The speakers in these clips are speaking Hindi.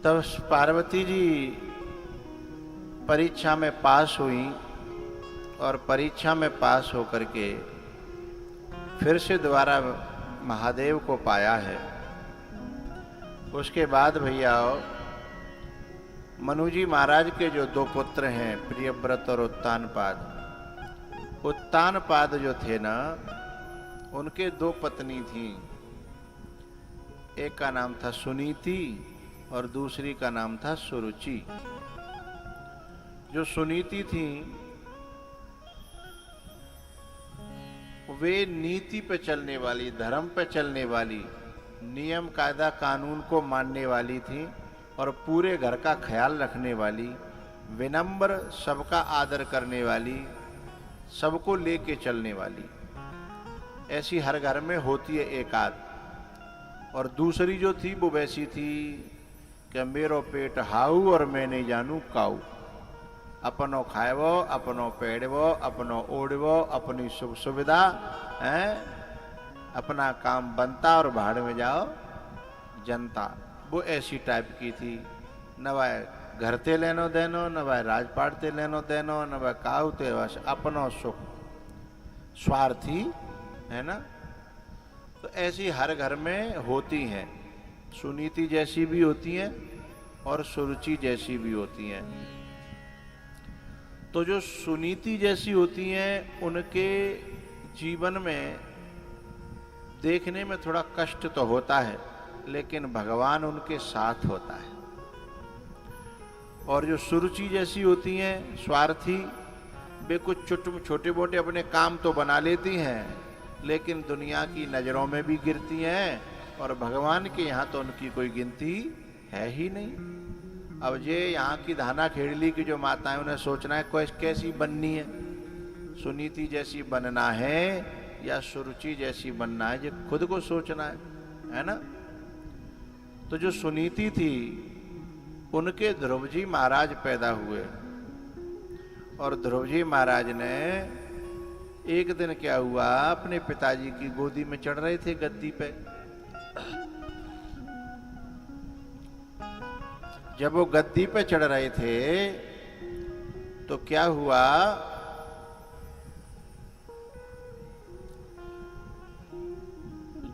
तब पार्वती जी परीक्षा में पास हुई और परीक्षा में पास होकर के फिर से दोबारा महादेव को पाया है। उसके बाद भैया मनु जी महाराज के जो दो पुत्र हैं, प्रियव्रत और उत्तानपाद, उत्तानपाद जो थे ना, उनके दो पत्नी थीं। एक का नाम था सुनीति और दूसरी का नाम था सुरुचि। जो सुनीति थी वे नीति पे चलने वाली, धर्म पे चलने वाली, नियम कायदा कानून को मानने वाली थी और पूरे घर का ख्याल रखने वाली, विनम्र, सबका आदर करने वाली, सबको लेके चलने वाली। ऐसी हर घर में होती है एक आध। और दूसरी जो थी वो वैसी थी कि मेरो पेट हाउ और मैं नहीं जानू काऊ। अपनो खाएवो, अपनो पेड़वो, अपनो ओढ़वो, अपनी सुख सुविधा है, अपना काम बनता और भाड़ में जाओ जनता। वो ऐसी टाइप की थी। न वह घर ते लेनो देनो, न वह राजपाट ते लेनो देनो, न वह काऊ ते, बस अपनो सुख, स्वार्थी है ना। तो ऐसी हर घर में होती हैं। सुनीति जैसी भी होती हैं और सुरुचि जैसी भी होती हैं। तो जो सुनीति जैसी होती हैं उनके जीवन में देखने में थोड़ा कष्ट तो होता है, लेकिन भगवान उनके साथ होता है। और जो सुरुचि जैसी होती हैं, स्वार्थी, वे कुछ छोटे मोटे अपने काम तो बना लेती हैं, लेकिन दुनिया की नजरों में भी गिरती हैं और भगवान के यहाँ तो उनकी कोई गिनती है ही नहीं। अब ये यहाँ की धाना खेड़ली की जो माताएं, उन्हें सोचना है कोई कैसी बननी है, सुनीति जैसी बनना है या सुरुचि जैसी बनना है, ये खुद को सोचना है ना। तो जो सुनीति थी उनके ध्रुव जी महाराज पैदा हुए और ध्रुव जी महाराज ने एक दिन क्या हुआ, अपने पिताजी की गोदी में चढ़ रहे थे गद्दी पे। जब वो गद्दी पे चढ़ रहे थे तो क्या हुआ,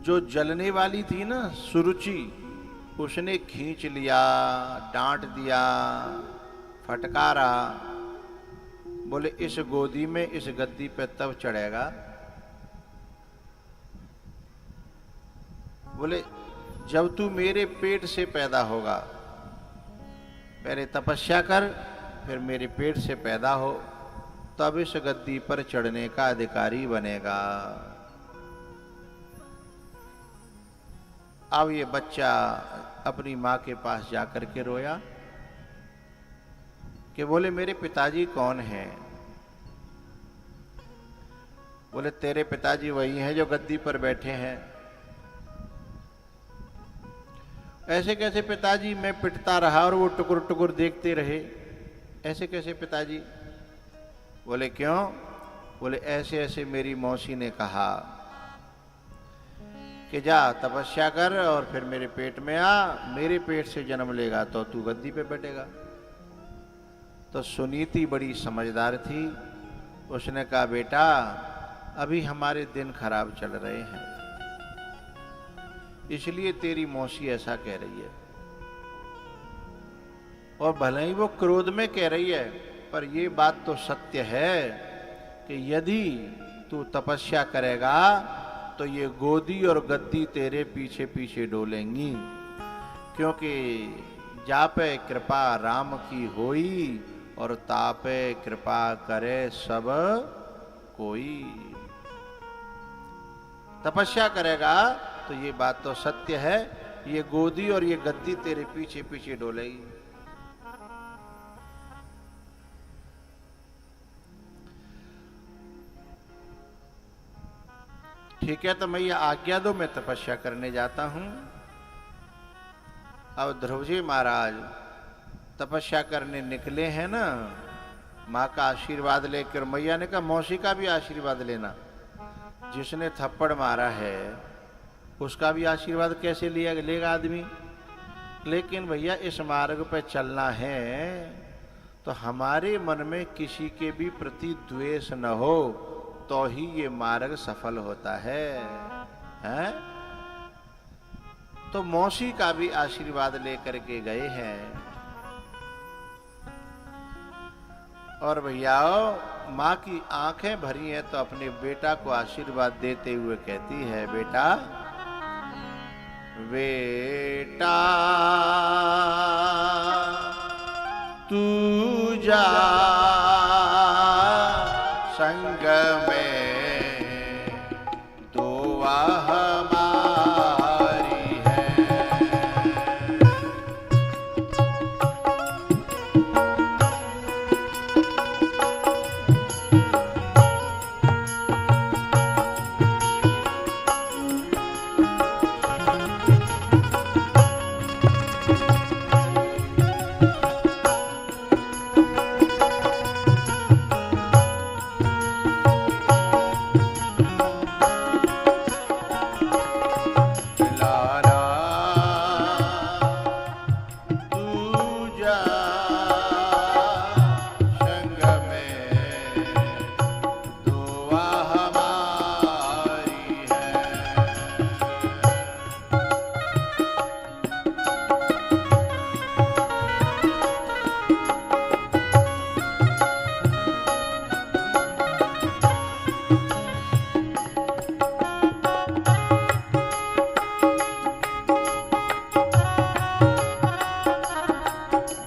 जो जलने वाली थी ना सुरुचि, उसने खींच लिया, डांट दिया, फटकारा। बोले इस गोदी में, इस गद्दी पे तब चढ़ेगा। बोले जब तू मेरे पेट से पैदा होगा, पहले तपस्या कर, फिर मेरे पेट से पैदा हो, तब इस गद्दी पर चढ़ने का अधिकारी बनेगा। अब ये बच्चा अपनी माँ के पास जाकर के रोया कि बोले मेरे पिताजी कौन हैं। बोले तेरे पिताजी वही हैं जो गद्दी पर बैठे हैं। ऐसे कैसे पिताजी, मैं पिटता रहा और वो टुकुर टुकुर देखते रहे, ऐसे कैसे पिताजी। बोले क्यों। बोले ऐसे ऐसे मेरी मौसी ने कहा कि जा तपस्या कर और फिर मेरे पेट में आ, मेरे पेट से जन्म लेगा तो तू गद्दी पे बैठेगा। तो सुनीति बड़ी समझदार थी, उसने कहा बेटा अभी हमारे दिन खराब चल रहे हैं, इसलिए तेरी मौसी ऐसा कह रही है। और भले ही वो क्रोध में कह रही है, पर ये बात तो सत्य है कि यदि तू तपस्या करेगा तो ये गोदी और गद्दी तेरे पीछे पीछे डोलेंगी, क्योंकि जापे कृपा राम की होई और तापे कृपा करे सब कोई। तपस्या करेगा तो ये बात तो सत्य है, ये गोदी और ये गद्दी तेरे पीछे पीछे डोलेगी। ठीक है, तो मैं ये आज्ञा दो, मैं तपस्या करने जाता हूं। अब ध्रुव जी महाराज तपस्या करने निकले हैं ना, माँ का आशीर्वाद लेकर। मैया ने कहा मौसी का भी आशीर्वाद लेना, जिसने थप्पड़ मारा है उसका भी आशीर्वाद कैसे लिया लेगा आदमी। लेकिन भैया इस मार्ग पे चलना है तो हमारे मन में किसी के भी प्रति द्वेष न हो, तो ही ये मार्ग सफल होता है, हैं? तो मौसी का भी आशीर्वाद लेकर के गए हैं। और भैया माँ की आंखें भरी हैं तो अपने बेटा को आशीर्वाद देते हुए कहती है, बेटा बेटा तू जा संग में दुआ हमारी है।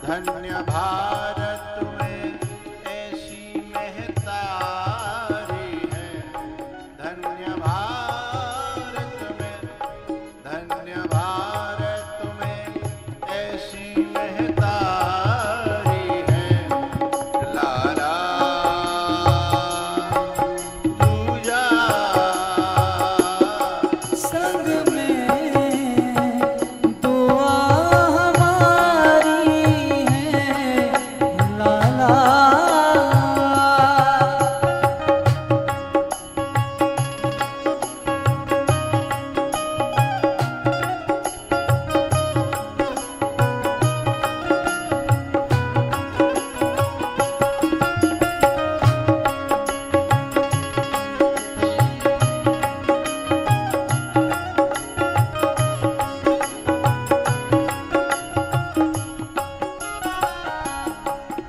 धन्य भारत में ऐसी महतारी है, धन्य भारत में ऐसी महतारी है। लाला तू जा संग में दुआ हमारी है। लाला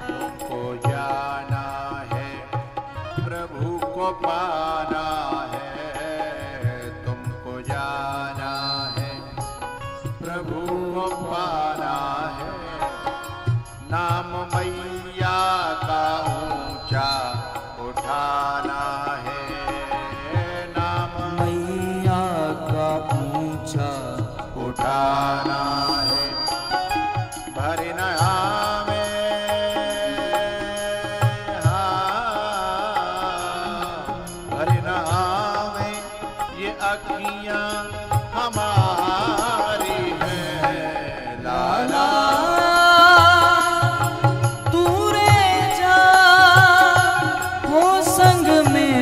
तुमको जाना है प्रभु को पाना है, तुमको जाना है प्रभु को पाना है। नाम मैया का ऊंचा उठाना है, नाम मैया का ऊंचा उठाना है। भरी नया में भरी नया में ये अखियां हमारी है। लाला तू रे जा हो संग में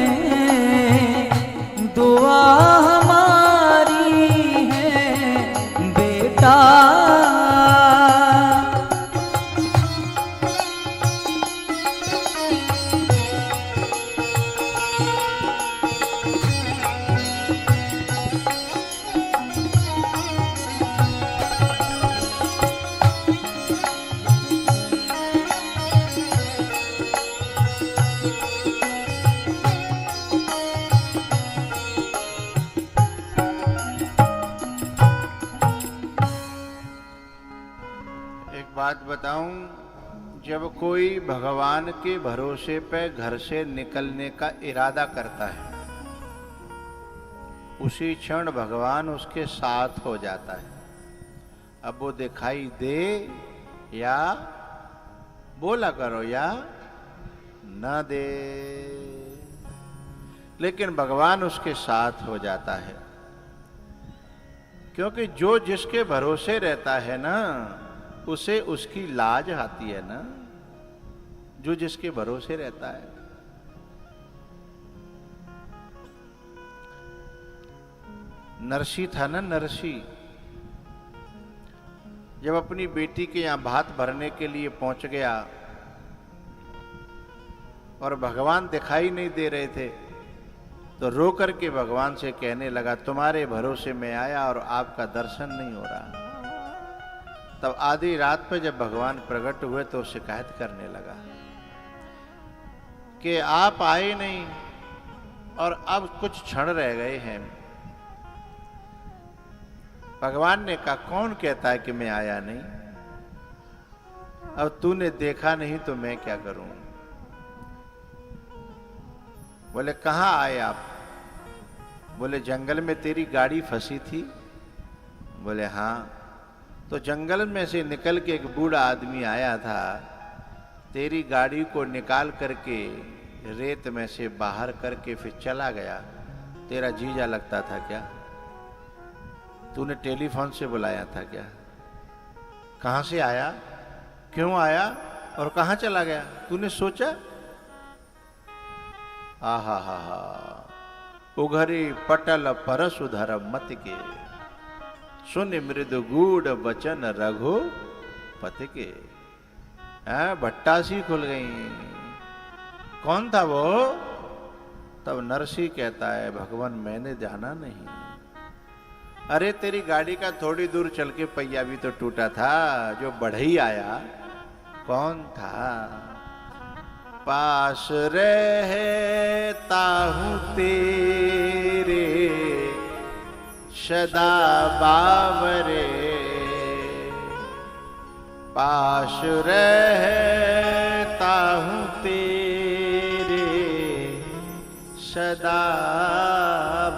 दुआ हमारी है। बेटा एक बात बताऊं, जब कोई भगवान के भरोसे पे घर से निकलने का इरादा करता है, उसी क्षण भगवान उसके साथ हो जाता है। अब वो दिखाई दे या बोला करो या न दे, लेकिन भगवान उसके साथ हो जाता है। क्योंकि जो जिसके भरोसे रहता है ना, उसे उसकी लाज आती है ना, जो जिसके भरोसे रहता है। नरसी था ना, नरसी, जब अपनी बेटी के यहाँ भात भरने के लिए पहुंच गया और भगवान दिखाई नहीं दे रहे थे, तो रो करके भगवान से कहने लगा, तुम्हारे भरोसे में आया और आपका दर्शन नहीं हो रहा। तब आधी रात पे जब भगवान प्रकट हुए तो शिकायत करने लगा कि आप आए नहीं और अब कुछ क्षण रह गए हैं। भगवान ने कहा, कौन कहता है कि मैं आया नहीं? अब तूने देखा नहीं तो मैं क्या करूं? बोले, कहां आए आप? बोले, जंगल में तेरी गाड़ी फंसी थी। बोले, हाँ। तो जंगल में से निकल के एक बूढ़ा आदमी आया था, तेरी गाड़ी को निकाल करके रेत में से बाहर करके फिर चला गया। तेरा जीजा लगता था क्या? तूने टेलीफोन से बुलाया था क्या? कहां से आया, क्यों आया और कहां चला गया? तूने सोचा? आहा हा हा, उघरी पटल परस उधर मत के, सुन मृदु गूढ़ बचन रघुपति के। भट्टा सी खुल गई। कौन था वो? तब नरसी कहता है, भगवान मैंने जाना नहीं। अरे तेरी गाड़ी का थोड़ी दूर चल के पहिया भी तो टूटा था, जो बढ़ई आया कौन था? पास रहता हूं तेरे सदा बावरे, पास रहता हूं तेरे सदा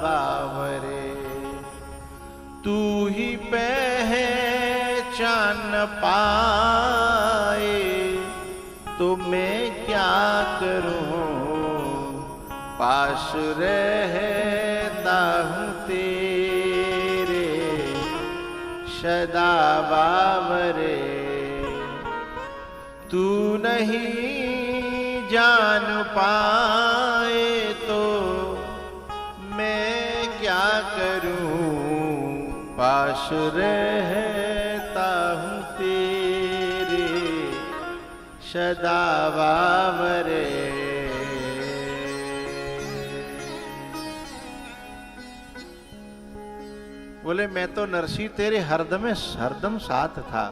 बावरे। तू ही पहचान पाए तो मैं क्या करूं? पास रहता हूं तेरे सदा बावरे। तू नहीं जान पाए तो मैं क्या करूं? पास रहता हूं तेरे सदा बावरे। बोले, मैं तो नरसी तेरे हरदम साथ था।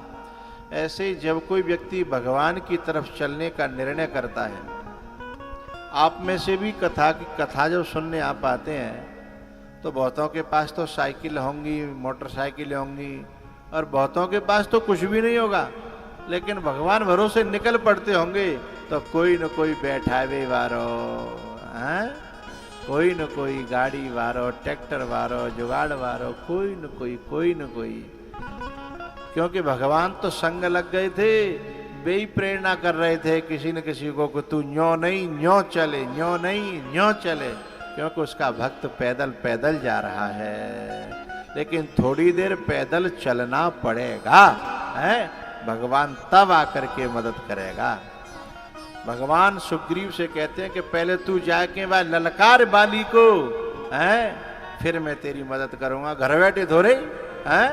ऐसे ही जब कोई व्यक्ति भगवान की तरफ चलने का निर्णय करता है, आप में से भी कथा जब सुनने आप आते हैं तो बहुतों के पास तो साइकिल होंगी, मोटरसाइकिल होंगी और बहुतों के पास तो कुछ भी नहीं होगा, लेकिन भगवान भरोसे निकल पड़ते होंगे तो कोई न कोई बैठावे वारो, कोई न कोई गाड़ी वारो, ट्रैक्टर वारो, जुगाड़ वारो, कोई न कोई। क्योंकि भगवान तो संग लग गए थे, वे ही प्रेरणा कर रहे थे किसी न किसी को कि तू न्यों नहीं न्यों चले, न्यों नहीं न्यों चले, क्योंकि उसका भक्त पैदल जा रहा है। लेकिन थोड़ी देर पैदल चलना पड़ेगा, है? भगवान तब आकर के मदद करेगा। भगवान सुग्रीव से कहते हैं कि पहले तू जाके वह ललकार बाली को, है? फिर मैं तेरी मदद करूंगा। घर बैठे थोड़े, हैं?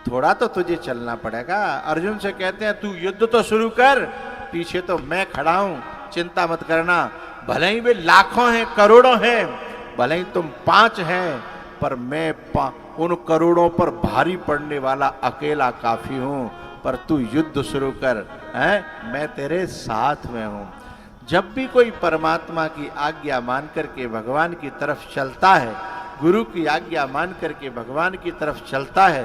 थोड़ा तो तुझे चलना पड़ेगा। अर्जुन से कहते हैं तू युद्ध तो शुरू कर, पीछे तो मैं खड़ा हूं, चिंता मत करना। भले ही वे लाखों हैं, करोड़ों हैं, भले ही तुम 5 हैं, पर मैं उन करोड़ों पर भारी पड़ने वाला अकेला काफी हूं। पर तू युद्ध शुरू कर, हैं? मैं तेरे साथ में हूं। जब भी कोई परमात्मा की आज्ञा मान करके भगवान की तरफ चलता है, गुरु की आज्ञा मान करके भगवान की तरफ चलता है,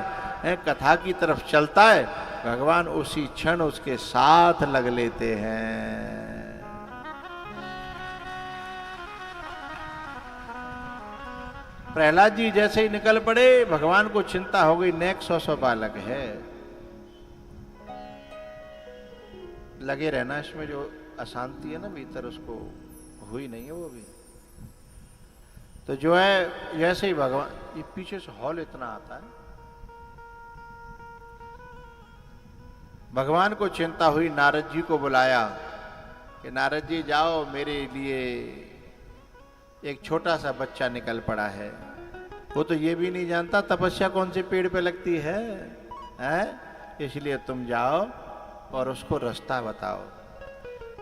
कथा की तरफ चलता है, भगवान उसी क्षण उसके साथ लग लेते हैं। प्रहलाद जी जैसे ही निकल पड़े, भगवान को चिंता हो गई, नेक 100 बालक है, लगे रहना इसमें, जो अशांति है ना भीतर उसको हुई नहीं है वो भी। तो जो है जैसे ही भगवान, ये पीछे से हॉल इतना आता है, भगवान को चिंता हुई, नारद जी को बुलाया कि नारद जी जाओ, मेरे लिए एक छोटा सा बच्चा निकल पड़ा है। वो तो ये भी नहीं जानता तपस्या कौन से पेड़ पे लगती है, इसलिए तुम जाओ और उसको रास्ता बताओ।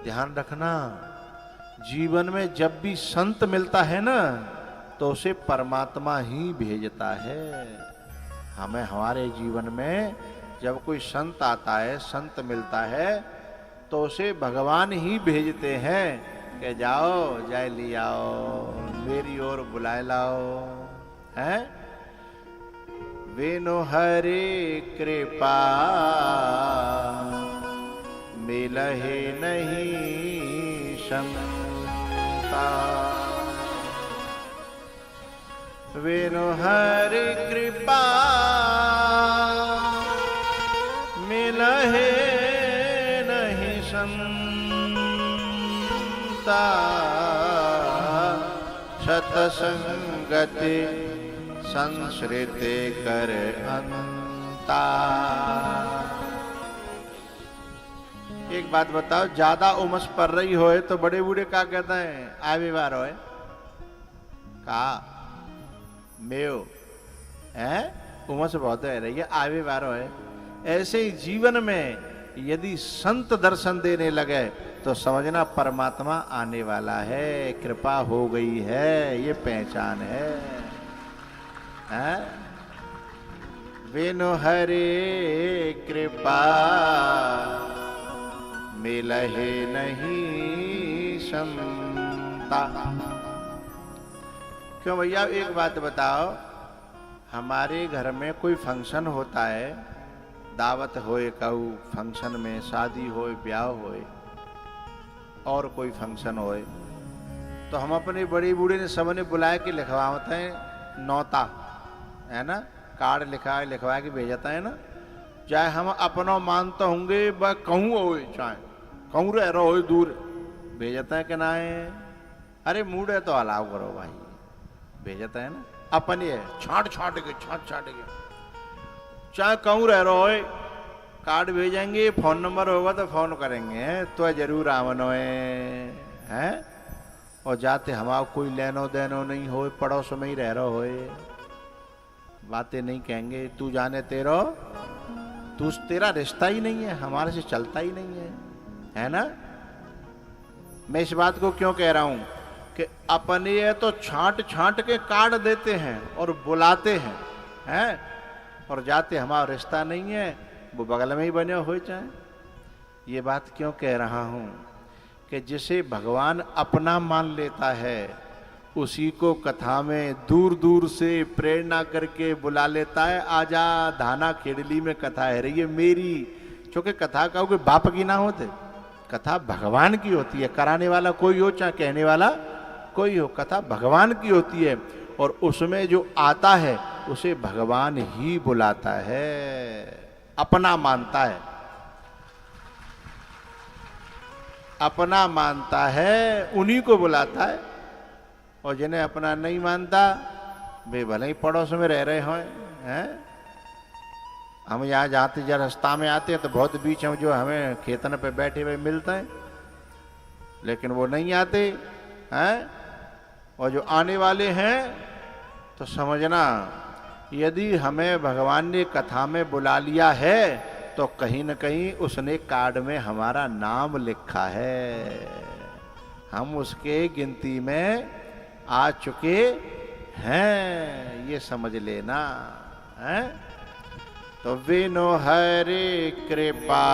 ध्यान रखना, जीवन में जब भी संत मिलता है ना तो उसे परमात्मा ही भेजता है। हमें हमारे जीवन में जब कोई संत आता है, संत मिलता है, तो उसे भगवान ही भेजते हैं कि जाओ जाए ले आओ, मेरी ओर बुलाए लाओ। हैं? वेनु हरे कृपा मिलहे नहीं संता। वेनु हरे कृपा मिलहे नहीं संता। सतसंगति संसृते कर अंता। एक बात बताओ, ज्यादा उमस पड़ रही होए तो बड़े बूढ़े क्या कहते हैं? आवे बार होए का मेव है, उमस बहुत है रही है, आवे बार होए। ऐसे ही जीवन में यदि संत दर्शन देने लगे तो समझना परमात्मा आने वाला है, कृपा हो गई है, ये पहचान है। वेनु हरे कृपा मिलहे नहीं संता। क्यों भैया, एक बात बताओ, हमारे घर में कोई फंक्शन होता है, दावत होए, कहू फंक्शन में शादी होए, ब्याह होए और कोई फंक्शन होए, तो हम अपने बड़ी बूढ़े ने सबने बुलाए के लिखवाते हैं नौता, है ना, कार्ड लिखवा के भेजता है ना। चाहे हम अपना मानते होंगे व कहूँ हो, चाहे कहूँ रह रहो दूर, भेजता है कि ना है। अरे मूड है तो अलाव करो भाई, भेजता है ना। अपनी है छाट के चाहे कहूँ रह रहो है, कार्ड भेजेंगे, फोन नंबर होगा तो फोन करेंगे, तो जरूर आवनो है। और जाते हमारा कोई लेनो देनो नहीं हो, पड़ोस में ही रह रहो होए, बातें नहीं कहेंगे, तू जाने तेरा रिश्ता ही नहीं है, हमारे से चलता ही नहीं है ना। मैं इस बात को क्यों कह रहा हूं कि अपने है तो छांट के कार्ड देते हैं और बुलाते हैं, और जाते हमारा रिश्ता नहीं है, वो बगल में ही बने हो चाहे। ये बात क्यों कह रहा हूं कि जिसे भगवान अपना मान लेता है उसी को कथा में दूर दूर से प्रेरणा करके बुला लेता है। आजा धाना खेड़ली में कथा है रही है मेरी, क्योंकि कथा कहोगे बाप की ना होते, कथा भगवान की होती है। कराने वाला कोई हो चाहे कहने वाला कोई हो, कथा भगवान की होती है, और उसमें जो आता है उसे भगवान ही बुलाता है, अपना मानता है, अपना मानता है, उन्हीं को बुलाता है। और जिन्हें अपना नहीं मानता वे भले ही पड़ोस में रह रहे हैं। हम यहाँ जाते जब रास्ता में आते हैं तो बहुत बीच हम जो हमें खेतन पे बैठे हुए मिलते हैं, लेकिन वो नहीं आते हैं। और जो आने वाले हैं तो समझना, यदि हमें भगवान ने कथा में बुला लिया है तो कहीं न कहीं उसने कार्ड में हमारा नाम लिखा है, हम उसके गिनती में आ चुके हैं, ये समझ लेना है। तो विनो हरे कृपा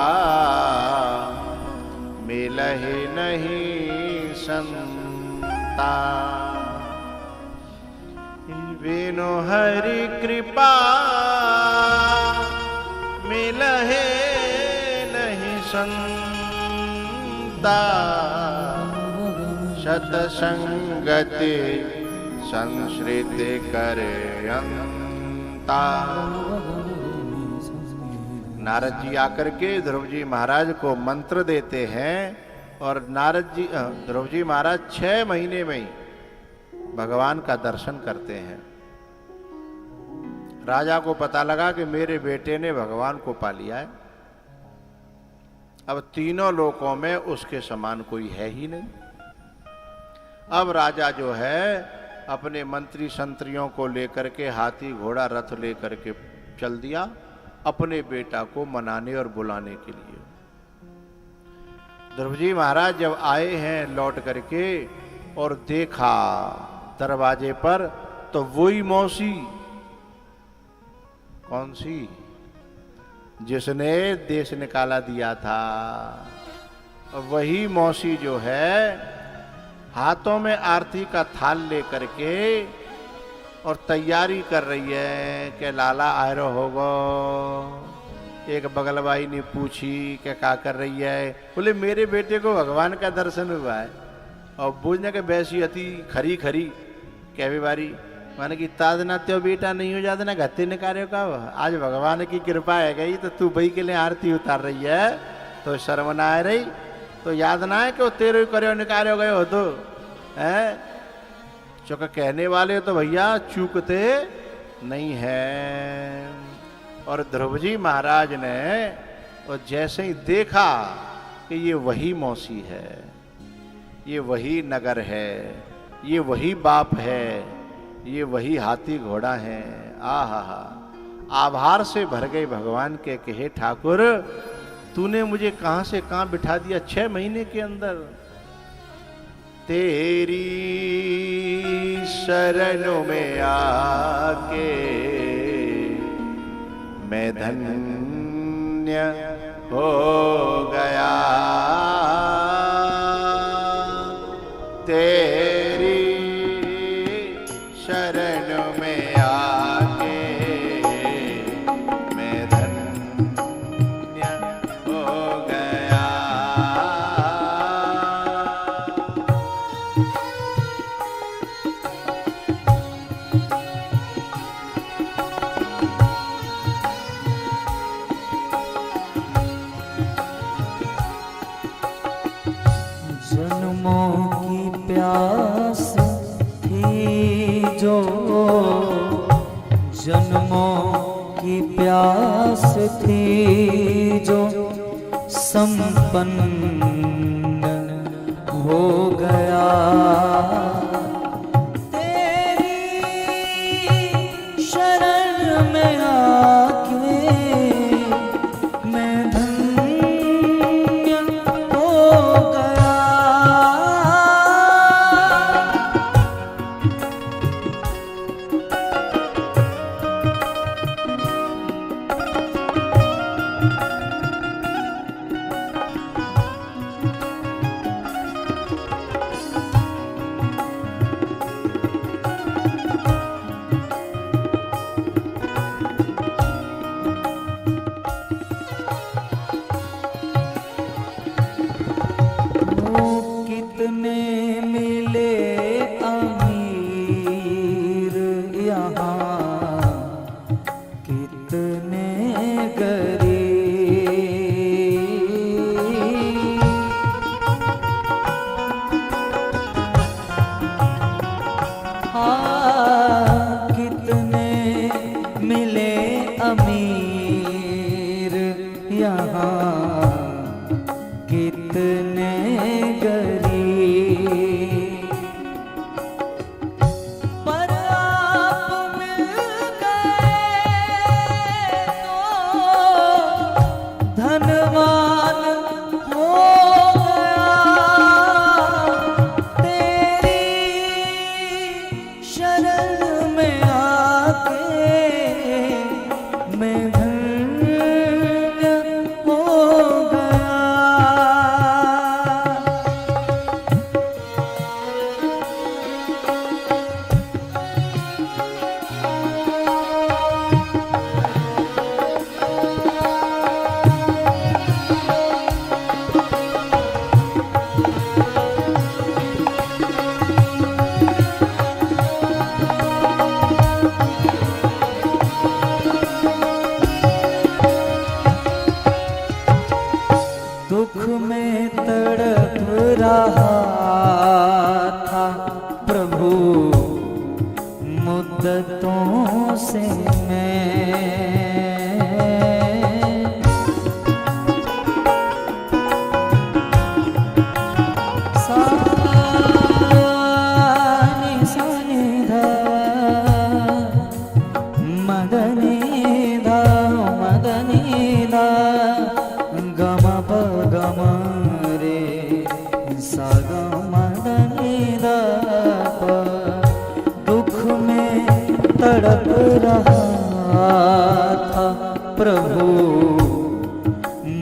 मिलहे नहीं संता। विनो हरि कृपा मिलहे नहीं संता। सतसंगति संसृति करे अंता। नारद जी आकर के ध्रुव जी महाराज को मंत्र देते हैं, और ध्रुव जी महाराज 6 महीने में ही भगवान का दर्शन करते हैं। राजा को पता लगा कि मेरे बेटे ने भगवान को पा लिया है, अब तीनों लोकों में उसके समान कोई है ही नहीं। अब राजा जो है अपने मंत्री संतरियों को लेकर के हाथी घोड़ा रथ लेकर के चल दिया अपने बेटा को मनाने और बुलाने के लिए। ध्रुव जी महाराज जब आए हैं लौट करके और देखा दरवाजे पर, तो वही मौसी, कौन सी, जिसने देश निकाला दिया था, वही मौसी जो है हाथों में आरती का थाल लेकर के और तैयारी कर रही है कि लाला आयरो होगो। एक बगलवाई ने पूछी कि क्या कर रही है, बोले मेरे बेटे को भगवान का दर्शन हुआ है। और पूछने के बैसी अति खरी खरी कहवी बारी, माने कि तादना त्यो बेटा नहीं हो जाता ना घत्ते निकारे का, आज भगवान की कृपा है गई तो तू भाई के लिए आरती उतार रही है, तो शर्म ना आ रही, तो याद ना है कि वो तेरे करे निकारे गए हो तो है। चूंकि कहने वाले तो भैया चूकते नहीं है। और ध्रुव जी महाराज ने और जैसे ही देखा कि ये वही मौसी है, ये वही नगर है, ये वही बाप है, ये वही हाथी घोड़ा है, आहा आभार से भर गए भगवान के कहे ठाकुर तूने मुझे कहां से कहां बिठा दिया 6 महीने के अंदर। तेरी शरणों में आके मैं धन्य हो गया, तेरी शरण में आके मैं धन्य हो गया। जन्मों की प्यास थी जो, जन्मों की प्यास थी जो संपन्न हो गया। तेरी शरण में आके मैं धन्य हो गया। कितने मिले अमीर यहाँ, कितने गरीब, कितने मिले अमीर यहाँ, कितने गरीब, पर आप मिल गए तो धनवान हो गया। तेरी शरण में आके मैं धन्य हो गया। दुख में तड़प रहा था प्रभु मुद्दतों से मैं, सानी सानी धा मदनी धा मदनी गम प गम रे सा ग म द नि द प। दुख में तड़प रहा था प्रभु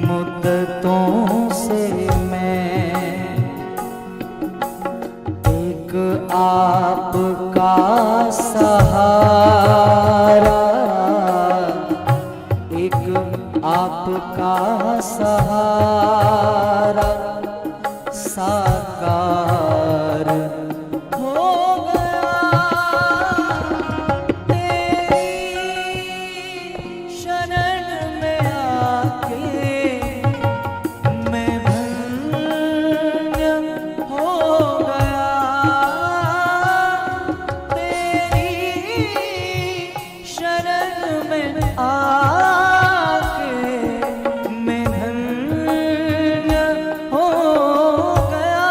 मुद्दतों से मैं, एक आपका सहारा, एक आपका सहारा साकार हो गया। तेरी शरण में आके मैं धन्य हो गया। तेरी शरण में आके मैं धन्य हो गया।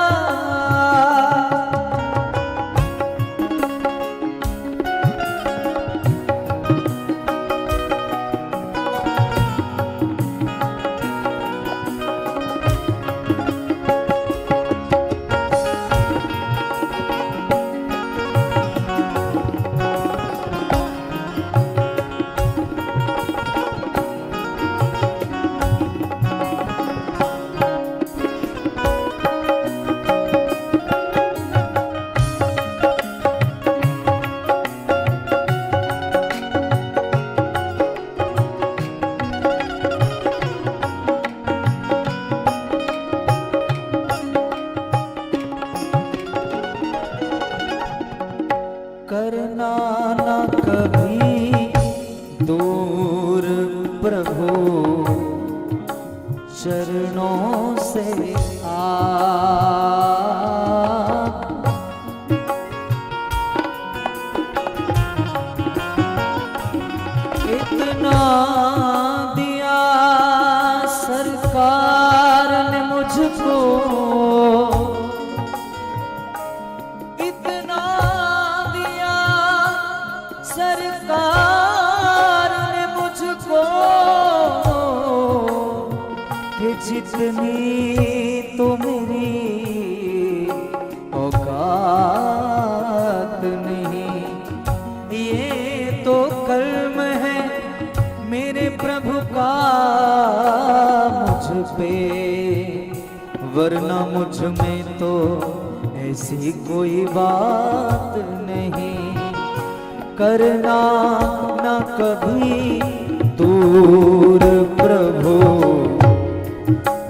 करना न कभी दूर प्रभु चरणों से इतना दिया सरकार ने मुझको, इतना दिया सरकार ने मुझको कि जितनी तो मेरी औकात नहीं। ये तो कर्म है मेरे प्रभु का मुझ पे, वरना मुझ में तो ऐसी कोई बात नहीं। करना न कभी दूर प्रभु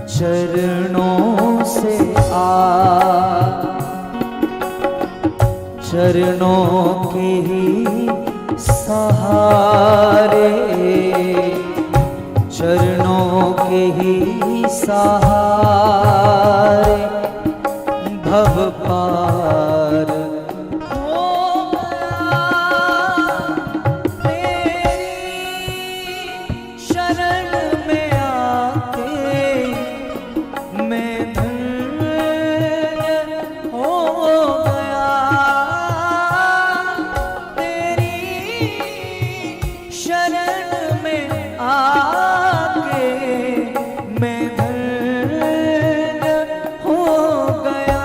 चरणों से चरणों के ही सहारे, चरणों के ही सहारे भव पार हो गया। तेरी शरण में आके मैं धन्य हो गया। तेरी शरण में आके मैं धन्य हो गया।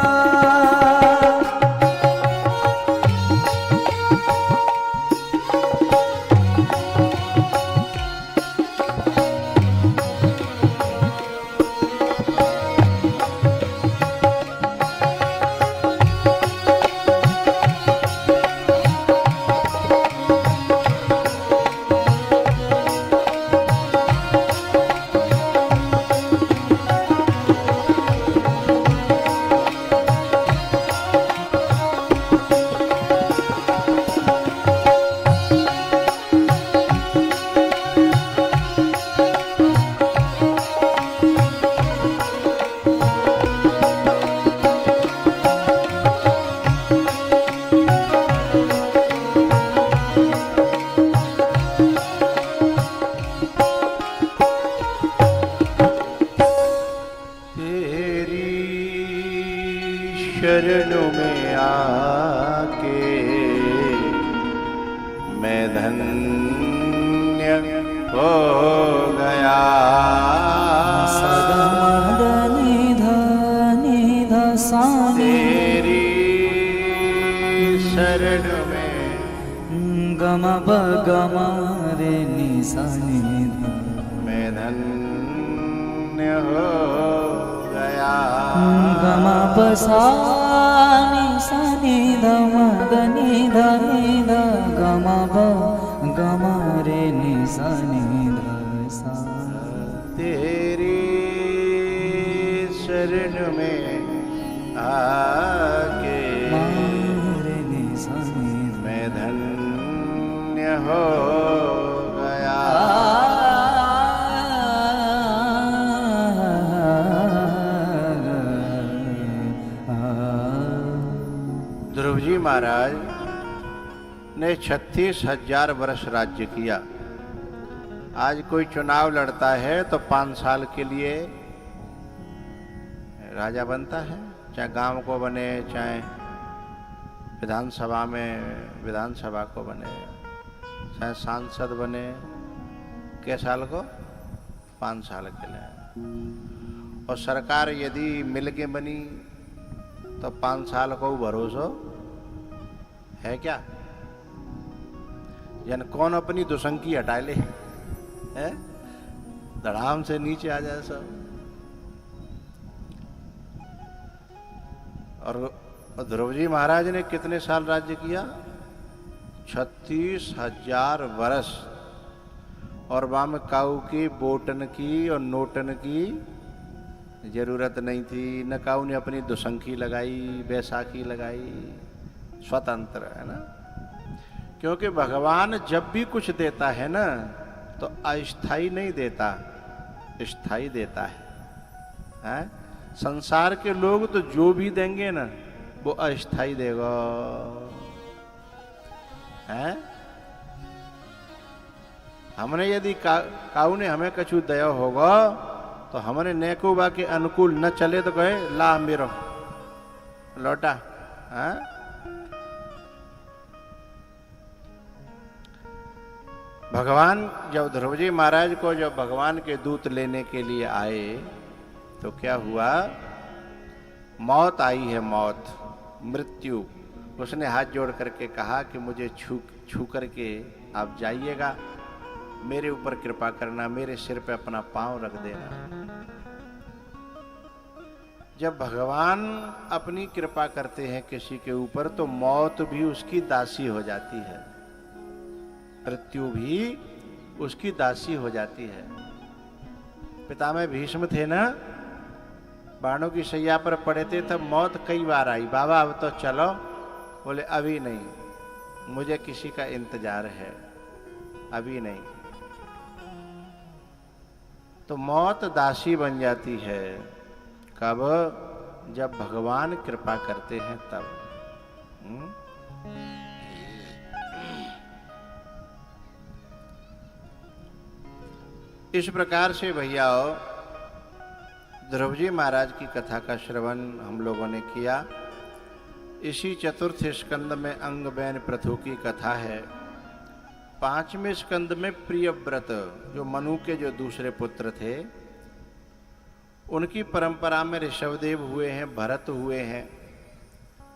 शरणों में आके मैं धन्य हो गया। नि ध सा तेरी शरण में गम प गम रे नि सा नि ध मैं धन्य हो गया। गम प सा नि सा नि ध म ध नि ध गम प गम रे नि सा नि ध सा। तेरी शरण में आके रे नि सा नि ध मैं धन्य हो गया। ध्रुव जी महाराज ने 36,000 वर्ष राज्य किया। आज कोई चुनाव लड़ता है तो 5 साल के लिए राजा बनता है, चाहे गांव को बने, चाहे विधानसभा में विधानसभा को बने, चाहे सांसद बने। कै साल को? 5 साल के लिए। और सरकार यदि मिल के बनी तो 5 साल को भरोसा है क्या? यानी कौन अपनी दुसंकी हटा ले है, धड़ाम से नीचे आ जाए सब। और ध्रुव जी महाराज ने कितने साल राज्य किया? 36,000 वर्ष। और वहां में काऊ की, बोटन की और नोटन की जरूरत नहीं थी। न काऊ ने अपनी दुसंकी लगाई, बैसाखी लगाई, स्वतंत्र, है ना। क्योंकि भगवान जब भी कुछ देता है ना तो अस्थाई नहीं देता, स्थाई देता है? संसार के लोग तो जो भी देंगे ना वो अस्थाई देगा, है? हमने यदि काऊ ने हमें कछु दया होगा तो हमने नेकुबा के अनुकूल न चले तो कहे ला मेरो लौटा, है? भगवान जब ध्रुव जी महाराज को जब भगवान के दूत लेने के लिए आए तो क्या हुआ? मौत आई है, मौत, मृत्यु। उसने हाथ जोड़ करके कहा कि मुझे छू करके आप जाइएगा, मेरे ऊपर कृपा करना, मेरे सिर पे अपना पांव रख देना। जब भगवान अपनी कृपा करते हैं किसी के ऊपर तो मौत भी उसकी दासी हो जाती है, मृत्यु भी उसकी दासी हो जाती है। पितामह भीष्म थे ना, बाणों की शैया पर पड़े थे, तब मौत कई बार आई। बाबा अब तो चलो, बोले अभी नहीं, मुझे किसी का इंतजार है, अभी नहीं। तो मौत दासी बन जाती है। कब? जब भगवान कृपा करते हैं तब। इस प्रकार से भैया ध्रुव जी महाराज की कथा का श्रवण हम लोगों ने किया। इसी चतुर्थ स्कंद में अंग बैन प्रथु की कथा है। 5वें स्कंद में प्रियव्रत, जो मनु के जो दूसरे पुत्र थे, उनकी परंपरा में ऋषभदेव हुए हैं, भरत हुए हैं।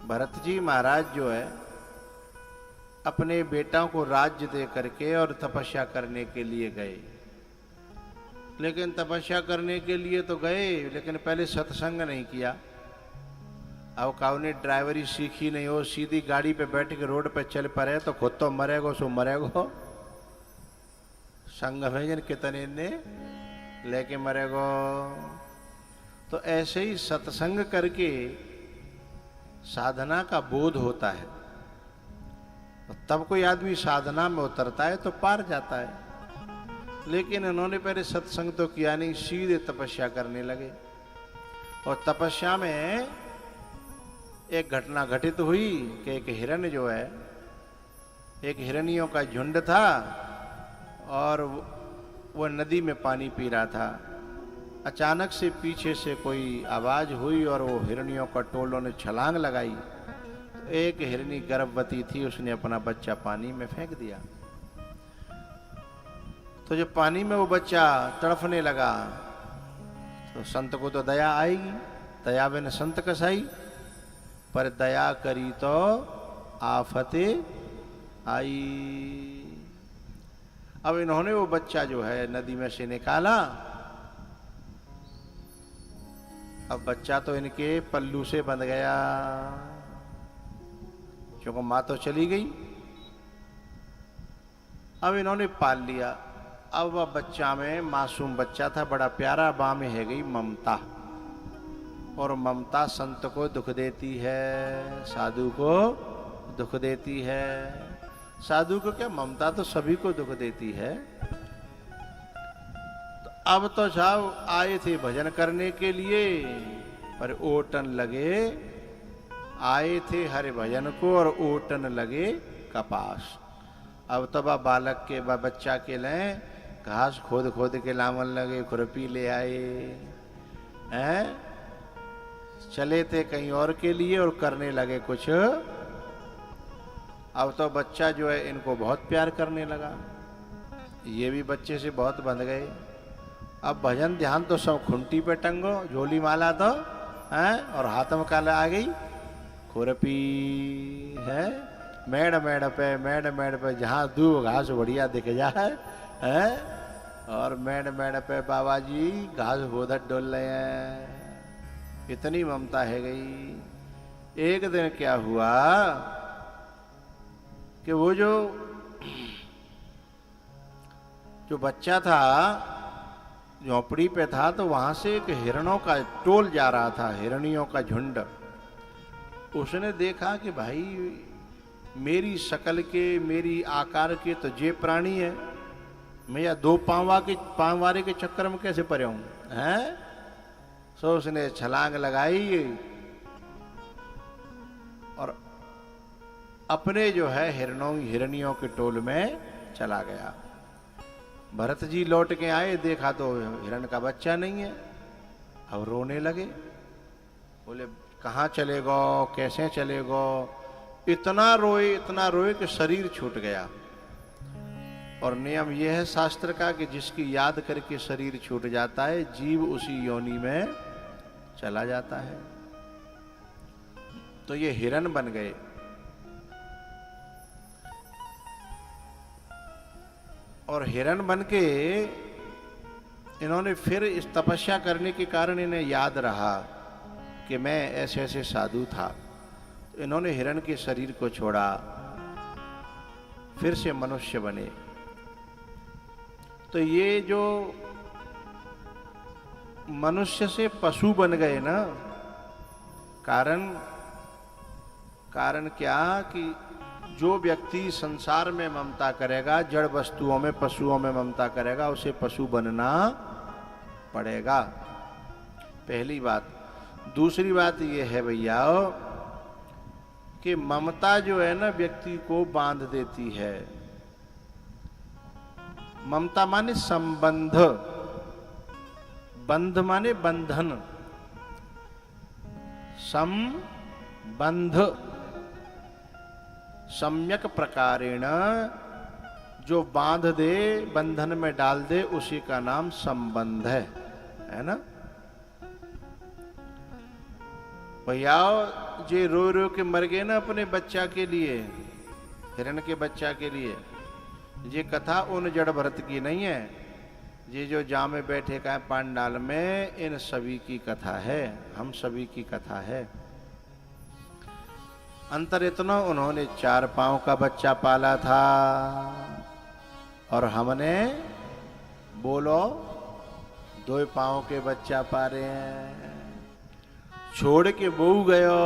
भरत जी महाराज जो है अपने बेटाओं को राज्य दे करके और तपस्या करने के लिए गए। लेकिन तपस्या करने के लिए तो गए, लेकिन पहले सत्संग नहीं किया। अब काऊ ने ड्राइवरी सीखी नहीं हो, सीधी गाड़ी पे बैठ के रोड पे चल पड़े तो खुद तो मरेगो सो मरेगो, संग भजन कितने ने लेके मरेगो। तो ऐसे ही सत्संग करके साधना का बोध होता है, तब कोई आदमी साधना में उतरता है तो पार जाता है। लेकिन उन्होंने पहले सत्संग तो किया नहीं, सीधे तपस्या करने लगे। और तपस्या में एक घटना घटित हुई कि एक हिरण जो है, एक हिरनियों का झुंड था और वो नदी में पानी पी रहा था। अचानक से पीछे से कोई आवाज हुई और वो हिरनियों का टोलों ने छलांग लगाई। तो एक हिरनी गर्भवती थी, उसने अपना बच्चा पानी में फेंक दिया। तो जब पानी में वो बच्चा तड़फने लगा तो संत को तो दया आएगी, दया बिन संत कसाई, पर दया करी तो आफते आई। अब इन्होंने वो बच्चा जो है नदी में से निकाला। अब बच्चा तो इनके पल्लू से बंध गया, क्योंकि मां तो चली गई। अब इन्होंने पाल लिया। अब वह बच्चा में मासूम बच्चा था, बड़ा प्यारा, मां में है गई ममता, और ममता संत को दुख देती है, साधु को दुख देती है। साधु को क्या, ममता तो सभी को दुख देती है। तो अब तो साहब आए थे भजन करने के लिए, पर ओटन लगे, आए थे हरे भजन को और ओटन लगे कपास। अब तो बालक के बच्चा के लें घास खोद खोद के लावन लगे, खुरपी ले आए हैं, चले थे कहीं और के लिए और करने लगे कुछ। अब तो बच्चा जो है इनको बहुत प्यार करने लगा, ये भी बच्चे से बहुत बंध गए। अब भजन ध्यान तो सब खुंटी पे टंगो, झोली माला तो हैं, और हाथ में काला आ गई खुरपी है, मेड़ मेड़ पे जहाँ दूब घास बढ़िया दिख जाए है, और मेड़ पे बाबा जी घास गोदर डोल रहे हैं। इतनी ममता है गई। एक दिन क्या हुआ कि वो जो बच्चा था झोपड़ी पे था, तो वहां से एक हिरणों का टोल जा रहा था, हिरणियों का झुंड। उसने देखा कि भाई मेरी शकल के, मेरी आकार के तो जे प्राणी है, मैं या दो पांव वाले के चक्कर में कैसे पड़े हूं हैं। सो उसने छलांग लगाई और अपने जो है हिरणियों के टोल में चला गया। भरत जी लौट के आए, देखा तो हिरण का बच्चा नहीं है। अब रोने लगे, बोले कहाँ चले गो, कैसे चले गो। इतना रोए कि शरीर छूट गया। और नियम यह है शास्त्र का कि जिसकी याद करके शरीर छूट जाता है, जीव उसी योनि में चला जाता है। तो ये हिरण बन गए। और हिरण बन के इन्होंने फिर इस तपस्या करने के कारण इन्हें याद रहा कि मैं ऐसे ऐसे साधु था। तो इन्होंने हिरण के शरीर को छोड़ा, फिर से मनुष्य बने। तो ये जो मनुष्य से पशु बन गए ना, कारण क्या कि जो व्यक्ति संसार में ममता करेगा, जड़ वस्तुओं में, पशुओं में ममता करेगा, उसे पशु बनना पड़ेगा। पहली बात। दूसरी बात यह है भैया कि ममता जो है ना व्यक्ति को बांध देती है। ममता माने संबंध, बंध माने बंधन, संबंध। सम्यक प्रकारेण जो बांध दे, बंधन में डाल दे, उसी का नाम संबंध है ना। भैया जे रो रो के मर गए ना अपने बच्चा के लिए, हिरण के बच्चा के लिए, ये कथा उन जड़ भरत की नहीं है। ये जो जामे बैठे का पांडाल में, इन सभी की कथा है, हम सभी की कथा है। अंतर इतना, उन्होंने 4 पांव का बच्चा पाला था और हमने बोलो 2 पांव के बच्चा पा रहे हैं। छोड़ के बहू गयो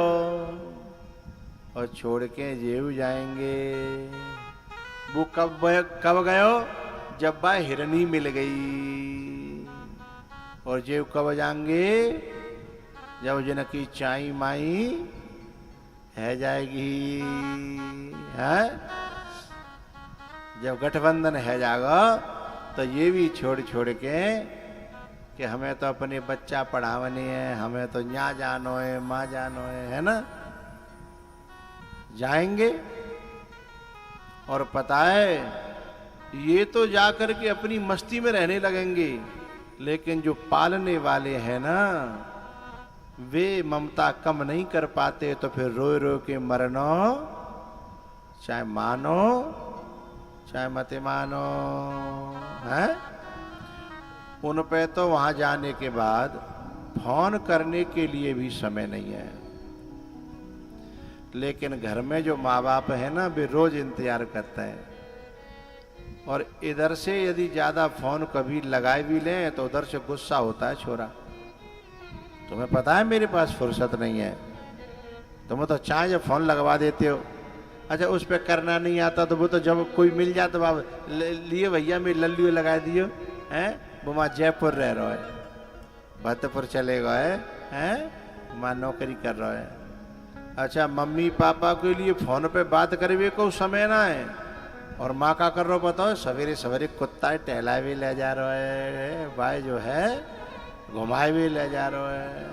और छोड़ के जेव जाएंगे। वो कब गयो, जब बा हिरनी मिल गई। और जेव कब जाएंगे, जब जनकी चाई माई है जाएगी, है जब गठबंधन है जाएगा। तो ये भी छोड़ छोड़ के कि हमें तो अपने बच्चा पढ़ावनी है, हमें तो न्या जानो है, माँ जानो है ना। जाएंगे और पता है ये तो जाकर के अपनी मस्ती में रहने लगेंगे लेकिन जो पालने वाले हैं ना, वे ममता कम नहीं कर पाते, तो फिर रो रो के मरनो, चाहे मानो चाहे मत मानो, है। उन पे तो वहां जाने के बाद फोन करने के लिए भी समय नहीं है। लेकिन घर में जो माँ बाप है ना, वे रोज इंतजार करते हैं। और इधर से यदि ज्यादा फोन कभी लगाए भी लें तो उधर से गुस्सा होता है, छोरा तुम्हें पता है मेरे पास फुर्सत नहीं है, तुम्हें तो चाहे जब फोन लगवा देते हो। अच्छा, उस पर करना नहीं आता तो वो तो जब कोई मिल जाए तो बाबा लिए भैया मेरी लल्लू लगा दियो, हैं वो वहाँ जयपुर रह रहा है, भद्रपुर चले गए हैं, वहाँ नौकरी कर रहा है। अच्छा, मम्मी पापा के लिए फोन पे बात करे को समय ना है, और माँ का कर रहा बताओ, सवेरे सवेरे कुत्ता टहलाए भी ले जा रहा है, भाई जो है घुमाए भी ले जा रहा है।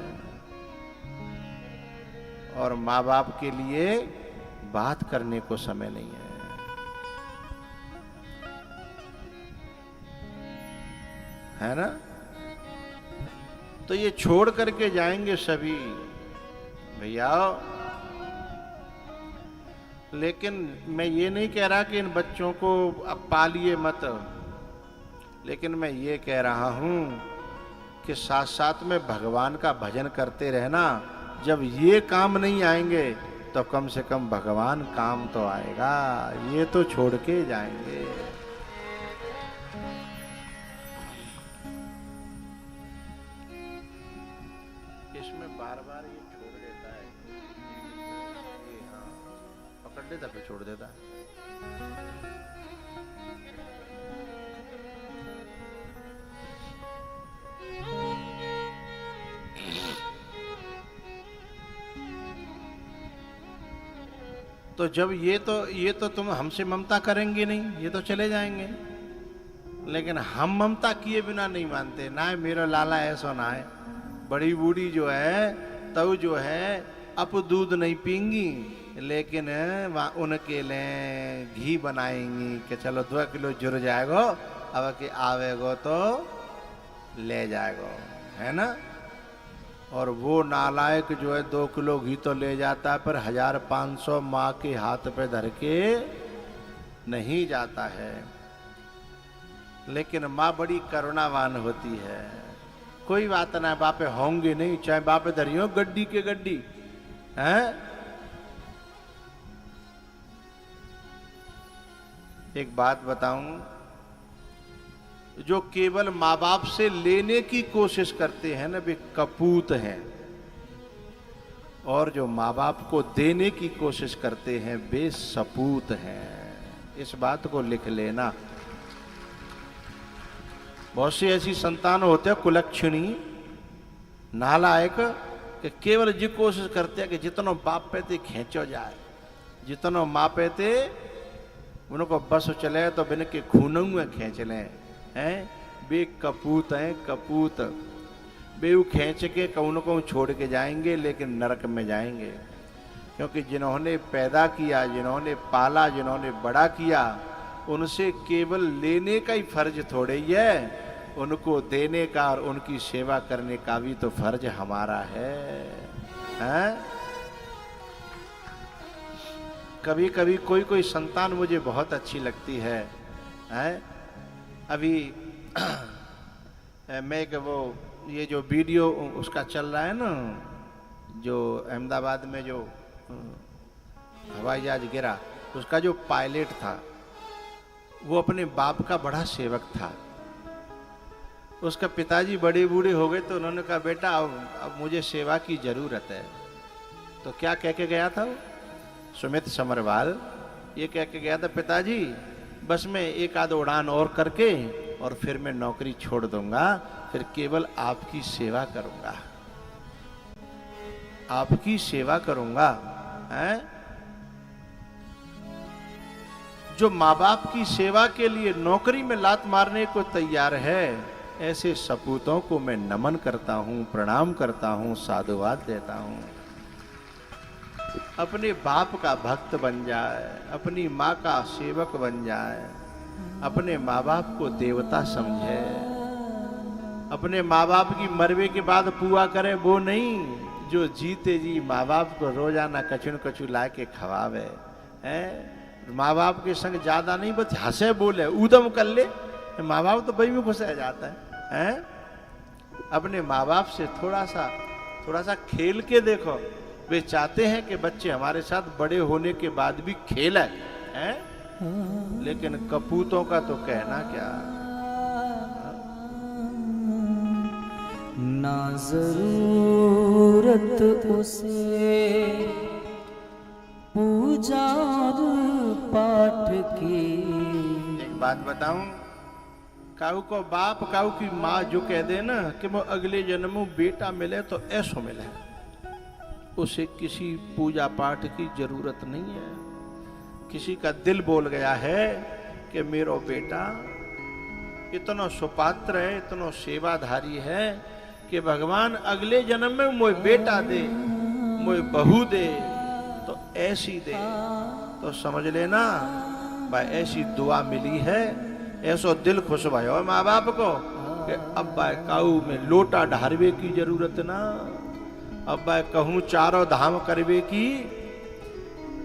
और माँ बाप के लिए बात करने को समय नहीं है ना। तो ये छोड़ करके जाएंगे सभी भैया। लेकिन मैं ये नहीं कह रहा कि इन बच्चों को अब पालिए मत, लेकिन मैं ये कह रहा हूं कि साथ साथ में भगवान का भजन करते रहना। जब ये काम नहीं आएंगे तो कम से कम भगवान काम तो आएगा, ये तो छोड़ के जाएंगे। इसमें बार बार ये छोड़ देता है, ये हाँ पकड़ देता फिर छोड़ देता है। तो जब ये तो तुम हमसे ममता करेंगे नहीं, ये तो चले जाएंगे। लेकिन हम ममता किए बिना नहीं मानते, ना है मेरा लाला ऐसा ना है। बड़ी बूढ़ी जो है तब जो है अब दूध नहीं पींगी, लेकिन उनके लिए घी बनाएंगी कि चलो 2 किलो जुड़ जाएगो, अब कि आवेगो तो ले जाएगो, है ना। और वो नालायक जो है 2 किलो घी तो ले जाता है, पर 1500 माँ के हाथ पे धर के नहीं जाता है। लेकिन माँ बड़ी करुणावान होती है। कोई बात ना, बापे होंगे नहीं, चाहे बापे धरियो गड्डी के गड्डी, हैं। एक बात बताऊं, जो केवल माँ बाप से लेने की कोशिश करते हैं ना, वे कपूत हैं। और जो माँ बाप को देने की कोशिश करते हैं वे सपूत हैं। इस बात को लिख लेना। बहुत सी ऐसी संतान होते हैं कुलक्षणी नालायक कि केवल जी कोशिश करते हैं कि जितनो बाप पे ते खींचो जाए, जितनो माँ पे ते उनको बस चले तो बिन के खून में खींच लें, हैं। बे कपूत हैं, कपूत। बेऊ खींच के कौन को छोड़ के जाएंगे, लेकिन नरक में जाएंगे। क्योंकि जिन्होंने पैदा किया, जिन्होंने पाला, जिन्होंने बड़ा किया, उनसे केवल लेने का ही फर्ज थोड़े ही है, उनको देने का और उनकी सेवा करने का भी तो फर्ज हमारा है, हैं? कभी कभी कोई संतान मुझे बहुत अच्छी लगती है, हैं? अभी मैं वो ये जो वीडियो उसका चल रहा है ना, जो अहमदाबाद में जो हवाई जहाज गिरा, उसका जो पायलट था वो अपने बाप का बड़ा सेवक था। उसका पिताजी बड़े बूढ़े हो गए तो उन्होंने कहा, बेटा अब मुझे सेवा की जरूरत है। तो क्या कह के गया था वो? सुमित समरवाल ये कह के गया था, पिताजी बस मैं एक आध उड़ान और करके और फिर मैं नौकरी छोड़ दूंगा, फिर केवल आपकी सेवा करूंगा, आपकी सेवा करूंगा, हैं? जो माँ बाप की सेवा के लिए नौकरी में लात मारने को तैयार है, ऐसे सपूतों को मैं नमन करता हूं, प्रणाम करता हूं, साधुवाद देता हूं। अपने बाप का भक्त बन जाए, अपनी माँ का सेवक बन जाए, अपने माँ बाप को देवता समझे, अपने माँ बाप की मरवे के बाद पुआ करे वो नहीं, जो जीते जी माँ बाप को रोजाना कचुन कचू ला के खवावे है। माँ बाप के संग ज्यादा नहीं, बस हंसे बोले उदम कर ले, माँ बाप तो बही में खुश रह जाता है। अपने माँ बाप से थोड़ा सा खेल के देखो। वे चाहते हैं कि बच्चे हमारे साथ बड़े होने के बाद भी खेले हैं, लेकिन कपूतों का तो कहना क्या। ना जरूरत उसे पूजा और पाठ की। एक बात बताऊं, काऊ को बाप काऊ की माँ जो कह दे ना कि वो अगले जन्म में बेटा मिले तो ऐसो मिले, उसे किसी पूजा पाठ की जरूरत नहीं है। किसी का दिल बोल गया है कि मेरो बेटा इतना सुपात्र है, इतना सेवाधारी है कि भगवान अगले जन्म में मोए बेटा दे, मोए बहू दे, तो ऐसी दे, तो समझ लेना भाई ऐसी दुआ मिली है। ऐसो दिल खुश भयो माँ बाप को कि अब भाई काऊ में लोटा ढारवे की जरूरत ना, अब भाई कहूँ चारों धाम करवे की,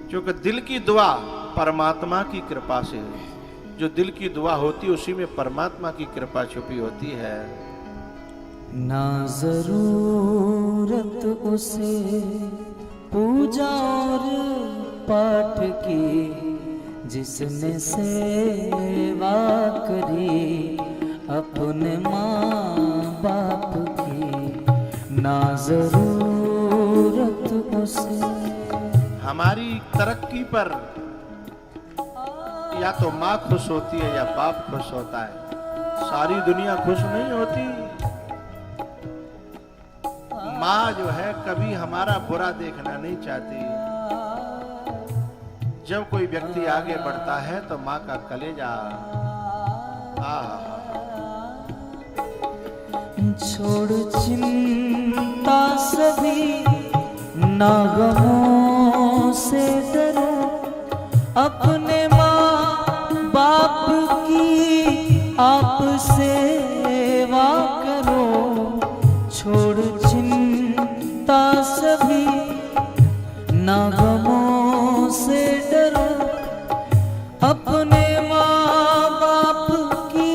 क्योंकि दिल की दुआ परमात्मा की कृपा से, जो दिल की दुआ होती है उसी में परमात्मा की कृपा छुपी होती है। ना जरूरत उसे पूजा और पाठ की, जिसने सेवा करी अपने माँ बाप की। ना जरूरत उसे। हमारी तरक्की पर या तो माँ खुश होती है या बाप खुश होता है, सारी दुनिया खुश नहीं होती। माँ जो है कभी हमारा बुरा देखना नहीं चाहती। जब कोई व्यक्ति आगे बढ़ता है तो माँ का कलेजा छोड़ चिंता सभी, ना गमों से डरो, अपने माँ बाप की आप सेवा करो। छोड़ चिंता सभी, ना गमों से डरो, अपने माँ बाप की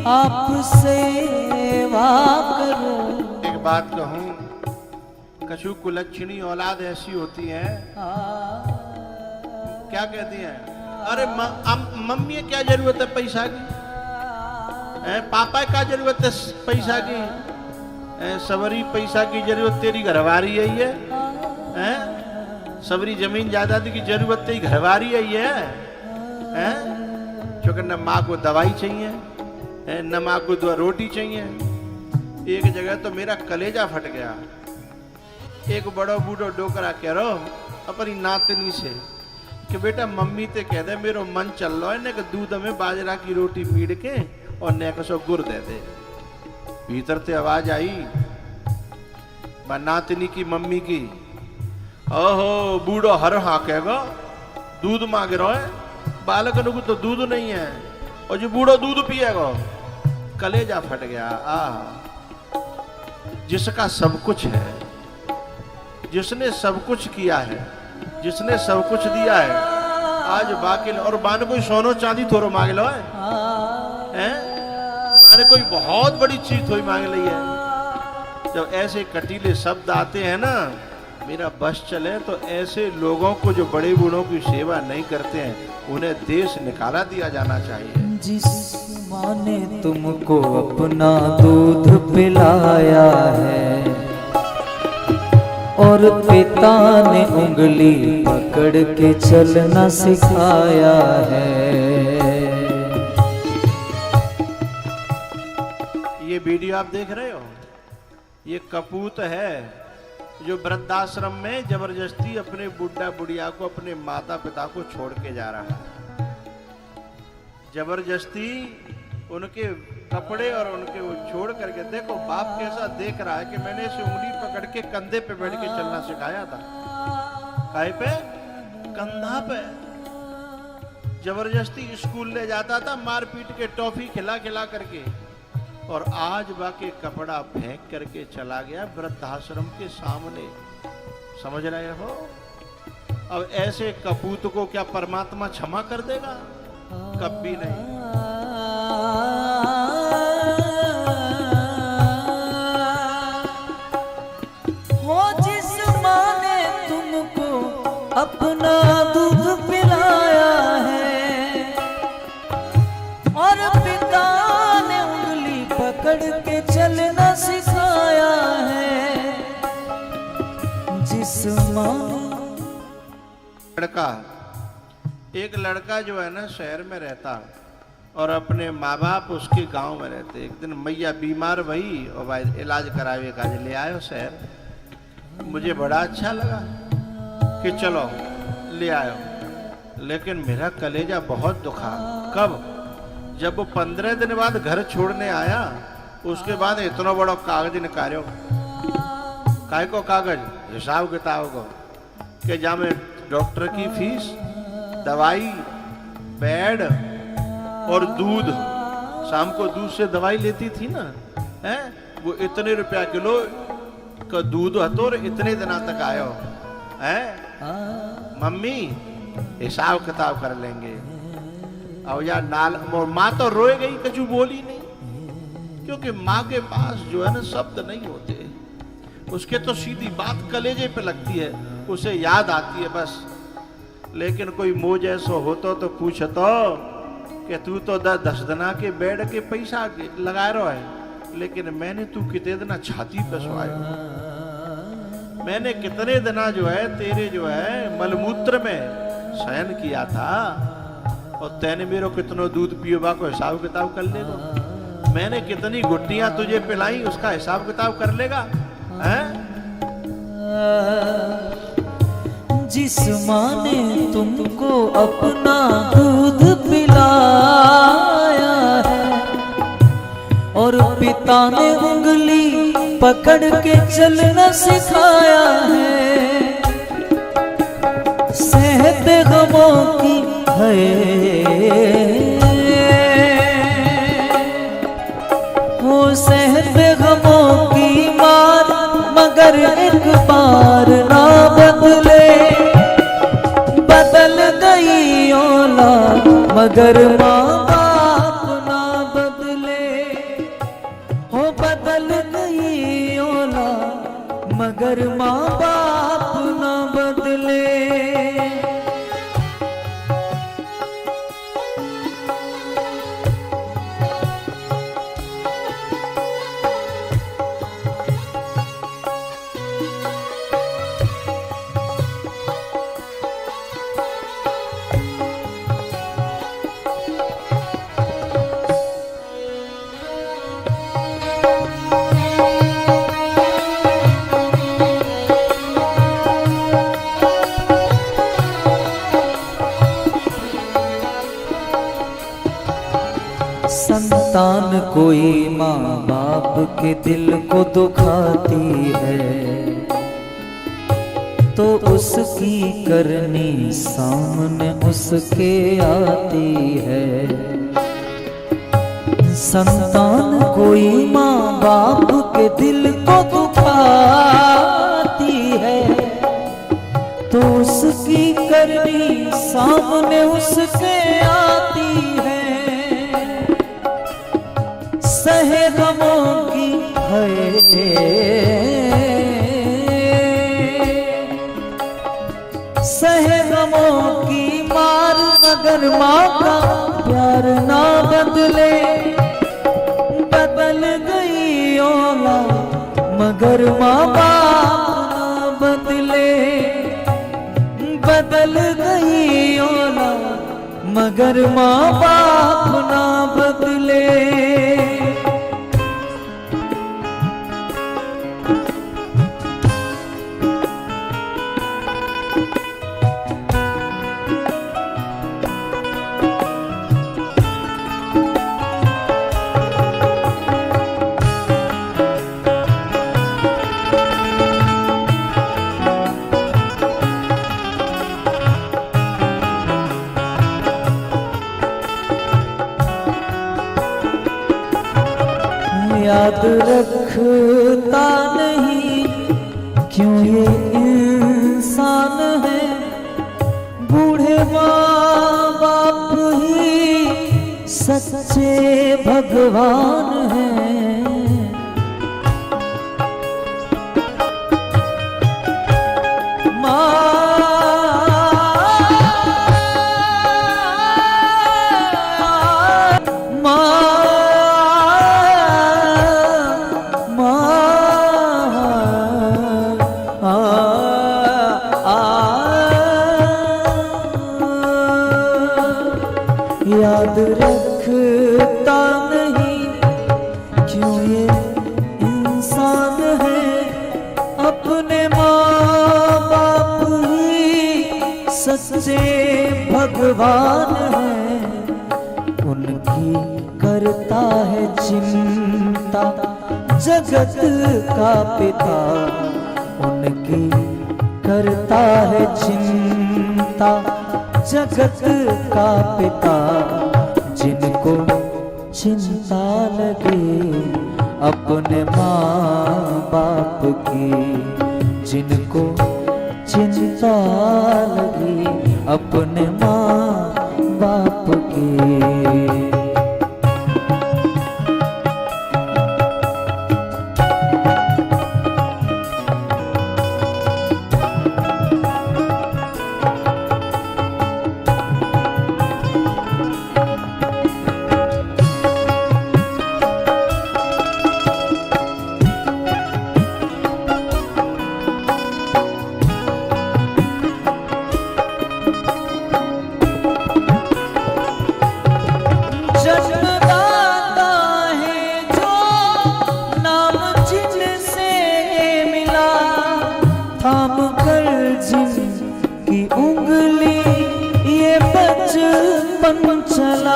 आप सेवा करो। एक बात कहूं, कछु कुलक्षणी औलाद ऐसी होती है, क्या कहती है, अरे मम्मी क्या जरूरत है पैसा की, पापा क्या जरूरत है पैसा की, सवरी पैसा की जरूरत तेरी घरवारी है ये, सबरी जमीन जायदाद की जरूरत तेरी घरवारी है ये, क्योंकि न माँ को दवाई चाहिए, न माँ को दो रोटी चाहिए। एक जगह तो मेरा कलेजा फट गया। एक बड़ो बूढ़ो डोकरा कह रहा अपनी नातनी से कि बेटा मम्मी ते कह दे मेरो मन चल रहा है, ने दूध में बाजरा की रोटी मीड़ के और ने कसो गुड़ दे दे। भीतर से आवाज आई नातनी की मम्मी की, ओहो बूढ़ो हर हाँ कहेगा दूध मांग रहा है, बालक को तो दूध नहीं है और जो बूढ़ो दूध पिएगा। कलेजा फट गया। जिसका सब कुछ है, जिसने सब कुछ किया है, जिसने सब कुछ दिया है, आज बाकी और बाने कोई सोनो चांदी थोड़ो मांग लो है, बाने कोई बहुत बड़ी चीज थोड़ी मांग ली है। जब ऐसे कटीले शब्द आते हैं ना, मेरा बस चले तो ऐसे लोगों को जो बड़े बूढ़ों की सेवा नहीं करते हैं उन्हें देश निकाला दिया जाना चाहिए। जिस माँ ने तुमको अपना दूध पिलाया है और पिता ने उंगली पकड़ के चलना सिखाया है। ये वीडियो आप देख रहे हो, ये कपूत है जो वृद्धाश्रम में जबरदस्ती अपने बुढ़ा बुढ़िया को, अपने माता पिता को छोड़ के जा रहा है। जबरदस्ती उनके कपड़े और उनके वो छोड़ करके, देखो बाप कैसा देख रहा है कि मैंने इसे उंगली पकड़ के कंधे पे बैठ के चलना सिखाया था। काहे पे? कंधा पे। जबरदस्ती स्कूल ले जाता था, मार पीट के टॉफी खिला खिला करके, और आज बाके कपड़ा फेंक करके चला गया वृद्धाश्रम के सामने। समझ रहे हो? अब ऐसे कपूत को क्या परमात्मा क्षमा कर देगा? कभी नहीं। हो जिस माँ ने तुमको अपना दूध पिलाया है और पिता ने उंगली पकड़ के चलना सिखाया है, जिस माँ एक लड़का जो है ना शहर में रहता और अपने माँ बाप उसके गांव में रहते। एक दिन मैया बीमार भई और भाई इलाज करावे का ले आयो शहर। मुझे बड़ा अच्छा लगा कि चलो ले आयो, लेकिन मेरा कलेजा बहुत दुखा। कब? जब वो 15 दिन बाद घर छोड़ने आया, उसके बाद इतना बड़ा कागज निकालो। काय को कागज? हिसाब किताब को, कि जहाँ में डॉक्टर की फीस, दवाई, बेड और दूध। शाम को दूध से दवाई लेती थी ना, है वो इतने रुपया किलो का दूध हतो और इतने दिना तक आयो है। मम्मी हिसाब किताब कर लेंगे। और यार नाल माँ तो रोए गई, कुछ बोली नहीं, क्योंकि माँ के पास जो है ना शब्द नहीं होते। उसके तो सीधी बात कलेजे पे लगती है, उसे याद आती है बस। लेकिन कोई मुँह जैसो होतो तो पूछतो कि तू तो 10 दिना के बेड के पैसा लगा रहा है, लेकिन मैंने तू कितने दिना छाती पे सोया, मैंने कितने दिना जो है तेरे जो है मलमूत्र में शयन किया था, और तैने मेरे कितनो दूध पियोबा को हिसाब किताब कर लेगा। मैंने कितनी गुट्टियां तुझे पिलाई उसका हिसाब किताब कर लेगा है? जिस माँ ने तुमको अपना दूध पिलाया है और पिता ने उंगली पकड़ के चलना सिखाया है, सेहत गमों की है वो सेहत गमों की मार, मगर एक बार ना बदले। बदल गई औलाद मगर माँ बाप ना बदले। हो बदल गई औलाद मगर माँ बाप ना बदले। संतान कोई माँ बाप के दिल को दुखाती है तो उसकी करनी सामने उसके आती है। संतान कोई माँ बाप के दिल को दुखाती है तो उसकी करनी सामने उसके आती है। सहे गमों की है सहे गमों की मार, मगर माँ का प्यार ना बदले। बदल गई औलाद मगर माँ बाप ना बदले। बदल गई औलाद मगर माँ बाप ना बदले। क्यों ये इंसान है, बूढ़े माँ बाप ही सच्चे भगवान हैं। याद रखता नहीं क्यों ये इंसान है, अपने माँ बाप ही सच्चे भगवान हैं। उनकी करता है चिंता जगत का पिता, उनकी करता है चिंता जगत का पिता। जिनको चिंता लगे अपने माँ बाप की, जिनको चिंता लगे अपने माँ बाप की। थाम कर जिनकी उंगली ये बचपन चला,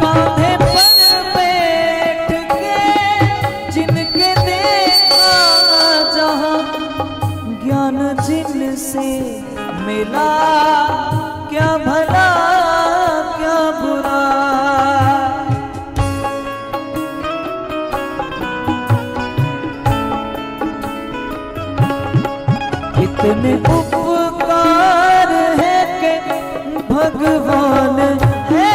कांधे पर बैठ के जिनके देखा जहां, ज्ञान जिनसे मिला क्या भला क्या बुरा। इतने उपकार है कि भगवान है।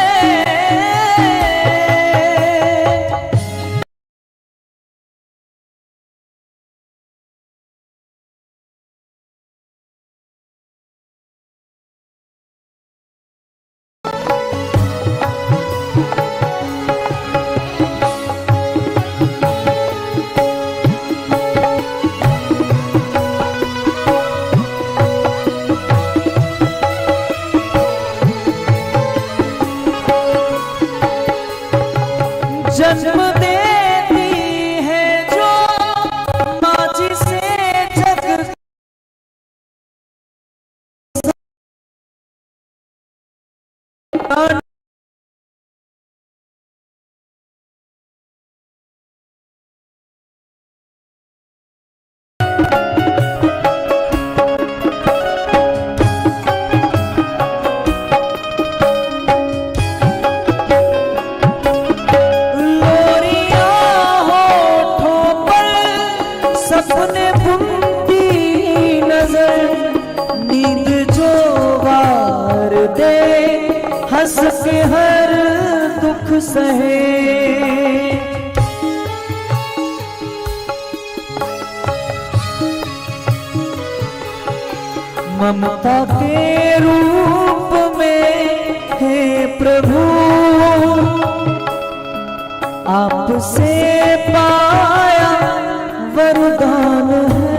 जन्म देती है जो माँ जिसे जग सपने बुंदी नजर, नींद जो वार दे हंस के हर दुख सहे। ममता के रूप में है प्रभु, आपसे पाया वरदान है।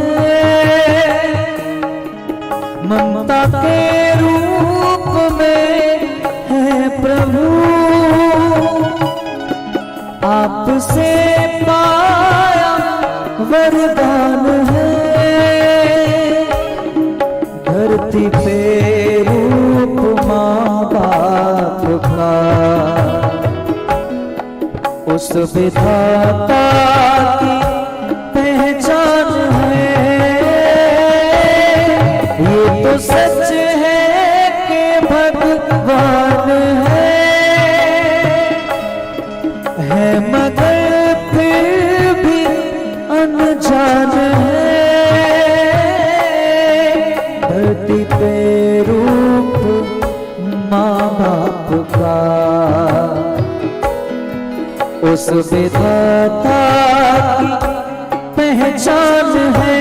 ममता के रूप में है प्रभु, आपसे पाया वरदान है। धरती पे रूप माँ बाप का, उस विधाता की पहचान है। उस विधाता की पहचान है।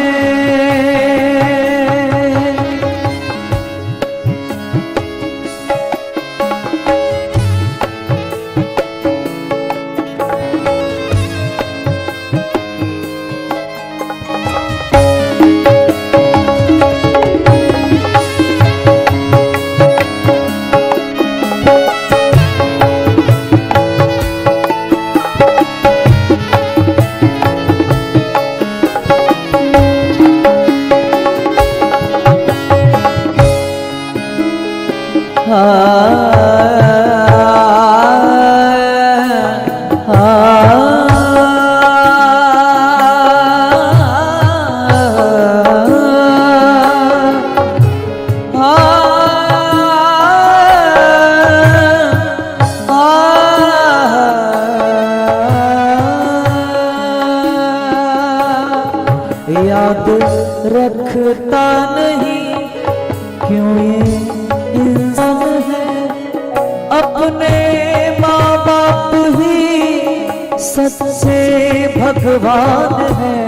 याद रखता नहीं क्यों ये इंसान है, अपने माँ बाप ही सच्चे भगवान है।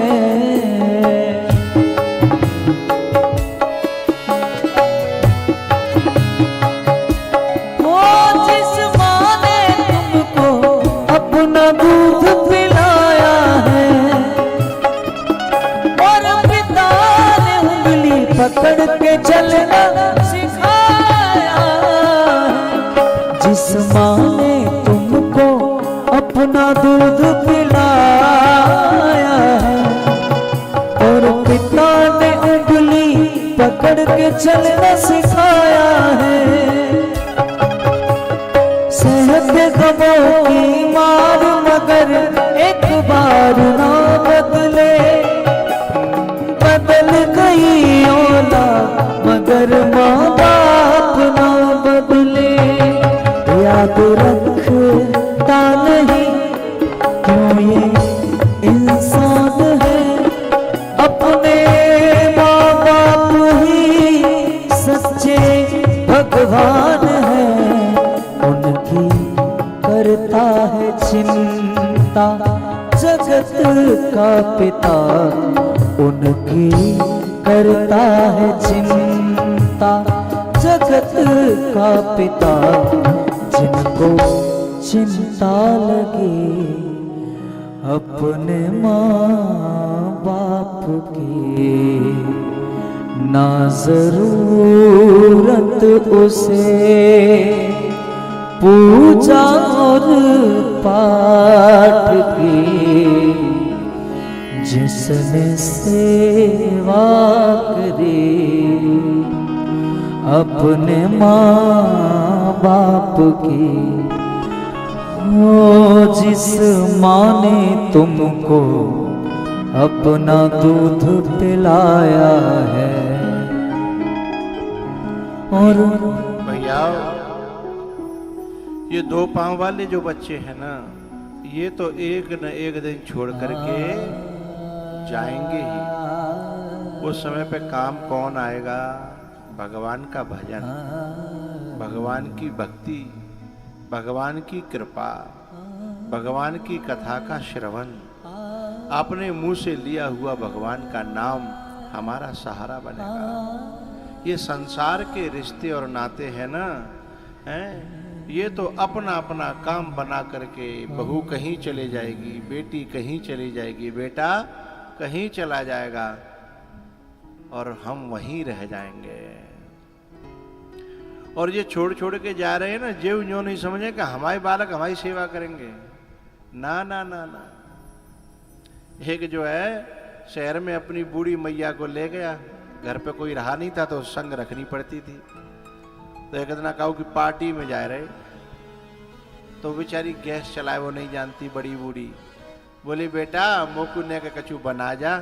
वो जिस माँ ने तुमको अपना दूध पिलाया है और पिता ने उंगली पकड़ के चलना सिखाया है, जिस माँ ने तुमको अपना दूध पिलाया है और पिता ने उंगली पकड़ के चलना सिखाया है। सहत गमों की मार मगर एक बार ना बदले, बदल गई औलाद मगर माँ बाप ना बदले। याद रखता नहीं क्यों ये इंसान है, अपने माँ बाप ही सच्चे भगवान है। उनकी करता है चिंता जगत का पिता, उनकी करता है चिंता जगत का पिता। जिनको चिंता लगे अपने माँ बाप की, ना जरूरत उसे पूजा और पाठ की, जिसने सेवा करी अपने माँ बाप की। हो जिस माँ ने तुमको अपना दूध पिलाया है और भैया ये दो पांव वाले जो बच्चे हैं ना, ये तो एक न एक दिन छोड़ करके जाएंगे ही। उस समय पे काम कौन आएगा? भगवान का भजन, भगवान की भक्ति, भगवान की कृपा, भगवान की कथा का श्रवण, अपने मुंह से लिया हुआ भगवान का नाम हमारा सहारा बनेगा। ये संसार के रिश्ते और नाते हैं ना, हैं? ये तो अपना अपना काम बना करके बहू कहीं चले जाएगी, बेटी कहीं चली जाएगी, बेटा कहीं चला जाएगा और हम वहीं रह जाएंगे। और ये छोड़ छोड़ के जा रहे हैं ना, जीव जो नहीं समझे कि हमारे बालक हमारी सेवा करेंगे। ना ना ना ना। एक जो है शहर में अपनी बूढ़ी मैया को ले गया, घर पे कोई रहा नहीं था तो संग रखनी पड़ती थी। तो एक दिन कहा कि पार्टी में जा रहे, तो बेचारी गैस चलाए वो नहीं जानती, बड़ी बूढ़ी। बोली बेटा मोकुन्या का कछु बना जा।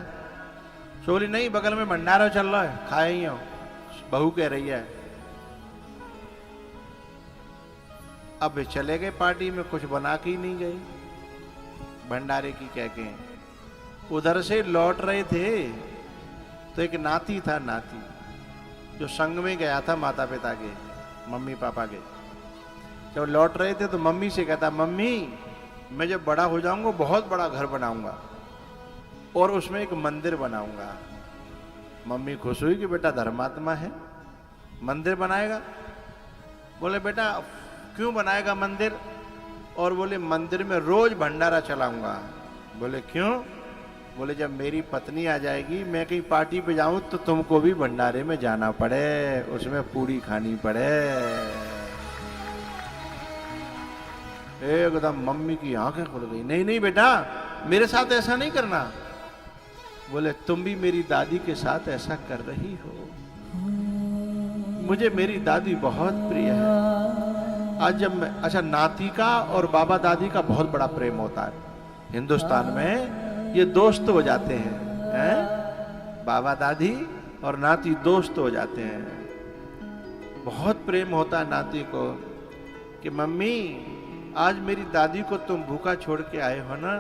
बोली नहीं, बगल में भंडारा चल रहा है, खाए ही हो। बहू कह रही है। अब चले गए पार्टी में, कुछ बना के ही नहीं गए, भंडारे की कह के। उधर से लौट रहे थे तो एक नाती था, नाती जो संग में गया था माता पिता के, मम्मी पापा के। जब लौट रहे थे तो मम्मी से कहता, मम्मी मैं जब बड़ा हो जाऊंगा बहुत बड़ा घर बनाऊंगा और उसमें एक मंदिर बनाऊंगा। मम्मी खुश हुई कि बेटा धर्मात्मा है, मंदिर बनाएगा। बोले बेटा क्यों बनाएगा मंदिर? और बोले मंदिर में रोज भंडारा चलाऊंगा। बोले क्यों? बोले जब मेरी पत्नी आ जाएगी, मैं कहीं पार्टी पे जाऊं तो तुमको भी भंडारे में जाना पड़े, उसमें पूरी खानी पड़े। एकदम मम्मी की आंखें खुल गई। नहीं नहीं बेटा, मेरे साथ ऐसा नहीं करना। बोले तुम भी मेरी दादी के साथ ऐसा कर रही हो। मुझे मेरी दादी बहुत प्रिय है। आज जब मैं, अच्छा नाती का और बाबा दादी का बहुत बड़ा प्रेम होता है हिंदुस्तान में, ये दोस्त हो जाते हैं, बाबा दादी और नाती दोस्त हो जाते हैं। बहुत प्रेम होता है नाती को कि मम्मी आज मेरी दादी को तुम भूखा छोड़ के आए हो ना,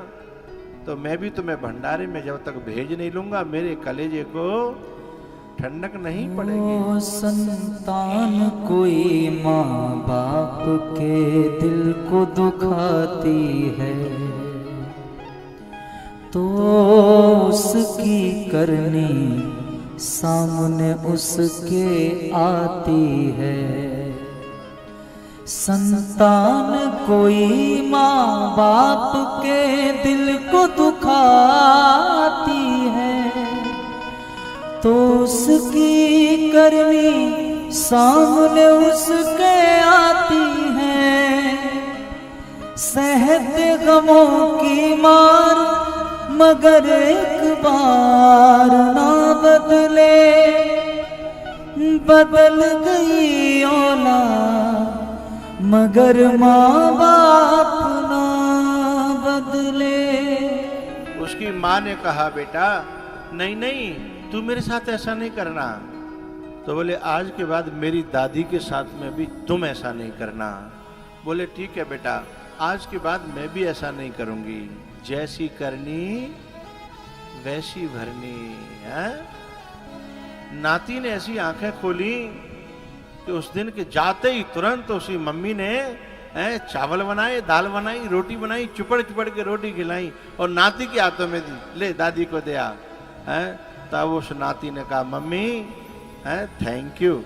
तो मैं भी तुम्हें भंडारे में जब तक भेज नहीं लूंगा मेरे कलेजे को ठंडक नहीं पड़ेगी। संतान कोई माँ बाप के दिल को दुखाती है तो उसकी करनी सामने उसके आती है। संतान कोई माँ बाप के दिल को दुखाती है तो उसकी करनी सामने उसके आती है। सहते गमों की मार मगर एक बार ना बदले, बदल गई औलाद मगर माँ बाप ना बदले। उसकी माँ ने कहा बेटा नहीं नहीं तू मेरे साथ ऐसा नहीं करना। तो बोले आज के बाद मेरी दादी के साथ में भी तुम ऐसा नहीं करना। बोले ठीक है बेटा, आज के बाद मैं भी ऐसा नहीं करूंगी। जैसी करनी वैसी भरनी है। नाती ने ऐसी आंखें खोली कि उस दिन के जाते ही तुरंत उसी मम्मी ने चावल बनाए, दाल बनाई, रोटी बनाई, चुपड़ चुपड़ के रोटी खिलाई और नाती के हाथों में दी, ले दादी को दिया। तब उस नाती ने कहा मम्मी थैंक यू,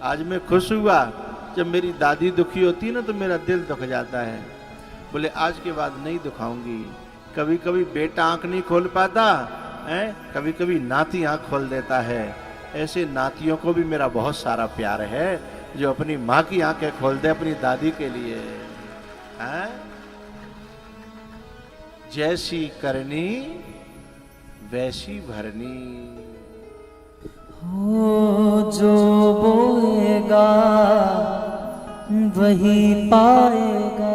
आज मैं खुश हुआ। जब मेरी दादी दुखी होती ना तो मेरा दिल दुख जाता है। बोले आज के बाद नहीं दुखाऊंगी। कभी कभी बेटा आंख नहीं खोल पाता है, कभी कभी नाती आंख खोल देता है। ऐसे नातियों को भी मेरा बहुत सारा प्यार है जो अपनी माँ की आंखें खोल दे अपनी दादी के लिए। जैसी करनी वैसी भरनी। हो जो बोएगा वही पाएगा,